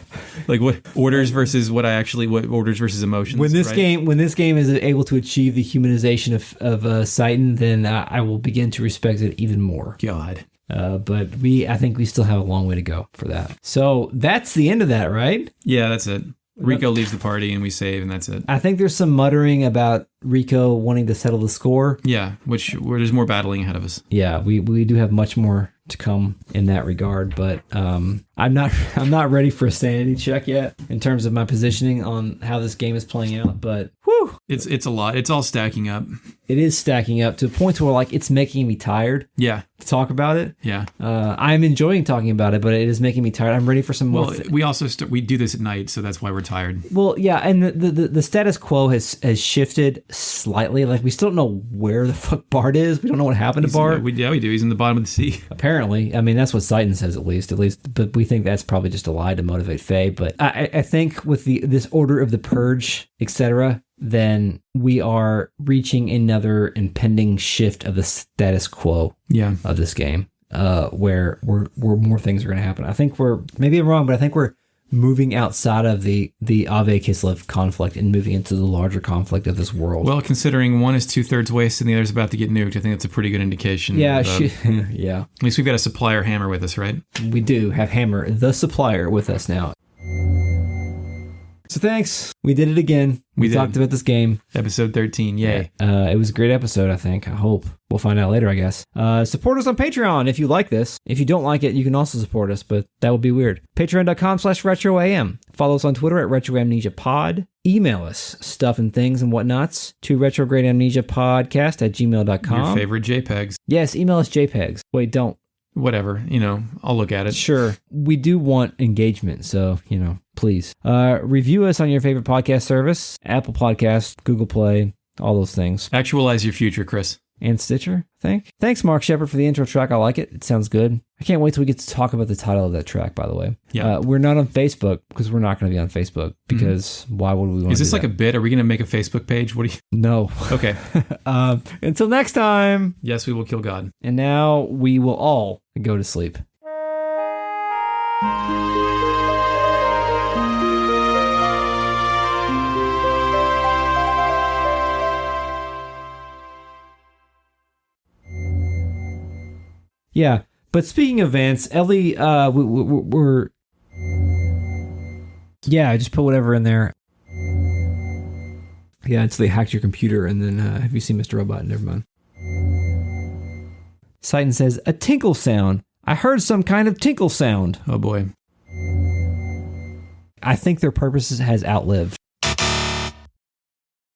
Like what orders versus what orders versus emotions. When this game is able to achieve the humanization of Citan, then I will begin to respect it even more. God. But I think we still have a long way to go for that. So that's the end of that, right? Yeah, that's it. Rico leaves the party and we save, and that's it. I think there's some muttering about Rico wanting to settle the score. Yeah, where there's more battling ahead of us. Yeah, we do have much more to come in that regard, but I'm not ready for a sanity check yet in terms of my positioning on how this game is playing out. But whew, it's a lot. It's all stacking up. It is stacking up to a point where like it's making me tired. Yeah. To talk about it. Yeah. I'm enjoying talking about it, but it is making me tired. I'm ready for some more. Well, we also we do this at night, so that's why we're tired. Well, yeah, and the status quo has shifted slightly. Like we still don't know where the fuck Bart is. We don't know what happened to Bart. We do. He's in the bottom of the sea. Apparently, I mean that's what Citan says at least. But we think that's probably just a lie to motivate Faye. But I think with this order of the purge, etc., then we are reaching another impending shift of the status quo of this game, where more things are going to happen. I think maybe I'm wrong, but I think we're moving outside of the Ave Kislev conflict and moving into the larger conflict of this world. Well, considering one is 2/3 waste and the other's about to get nuked, I think that's a pretty good indication. Yeah, yeah. At least we've got a supplier Hammer with us, right? We do have Hammer the Supplier with us now. So thanks. We did it again. We talked about this game. Episode 13. Yay. It was a great episode, I think. I hope. We'll find out later, I guess. Support us on Patreon if you like this. If you don't like it, you can also support us, but that would be weird. Patreon.com/RetroAM. Follow us on Twitter at RetroAmnesiaPod. Email us stuff and things and whatnots to retrogradeamnesiapodcast@gmail.com. Your favorite JPEGs. Yes, email us JPEGs. Wait, don't. Whatever, I'll look at it. Sure. We do want engagement, so, please. Review us on your favorite podcast service, Apple Podcasts, Google Play, all those things. Actualize your future, Chris. And Stitcher, I think. Thanks, Mark Shepard, for the intro track. I like it. It sounds good. I can't wait till we get to talk about the title of that track, by the way. Yeah. We're not on Facebook because we're not going to be on Facebook because why would we want to Is this do like that? a bit? Are we going to make a Facebook page? What do you... No. Okay. Until next time. Yes, we will kill God. And now we will all go to sleep. Yeah, but speaking of Vance, Elly, we're... Yeah, I just put whatever in there. Yeah, until they hacked your computer, and then have you seen Mr. Robot? Never mind. Citan says, a tinkle sound. I heard some kind of tinkle sound. Oh boy. I think their purpose has outlived.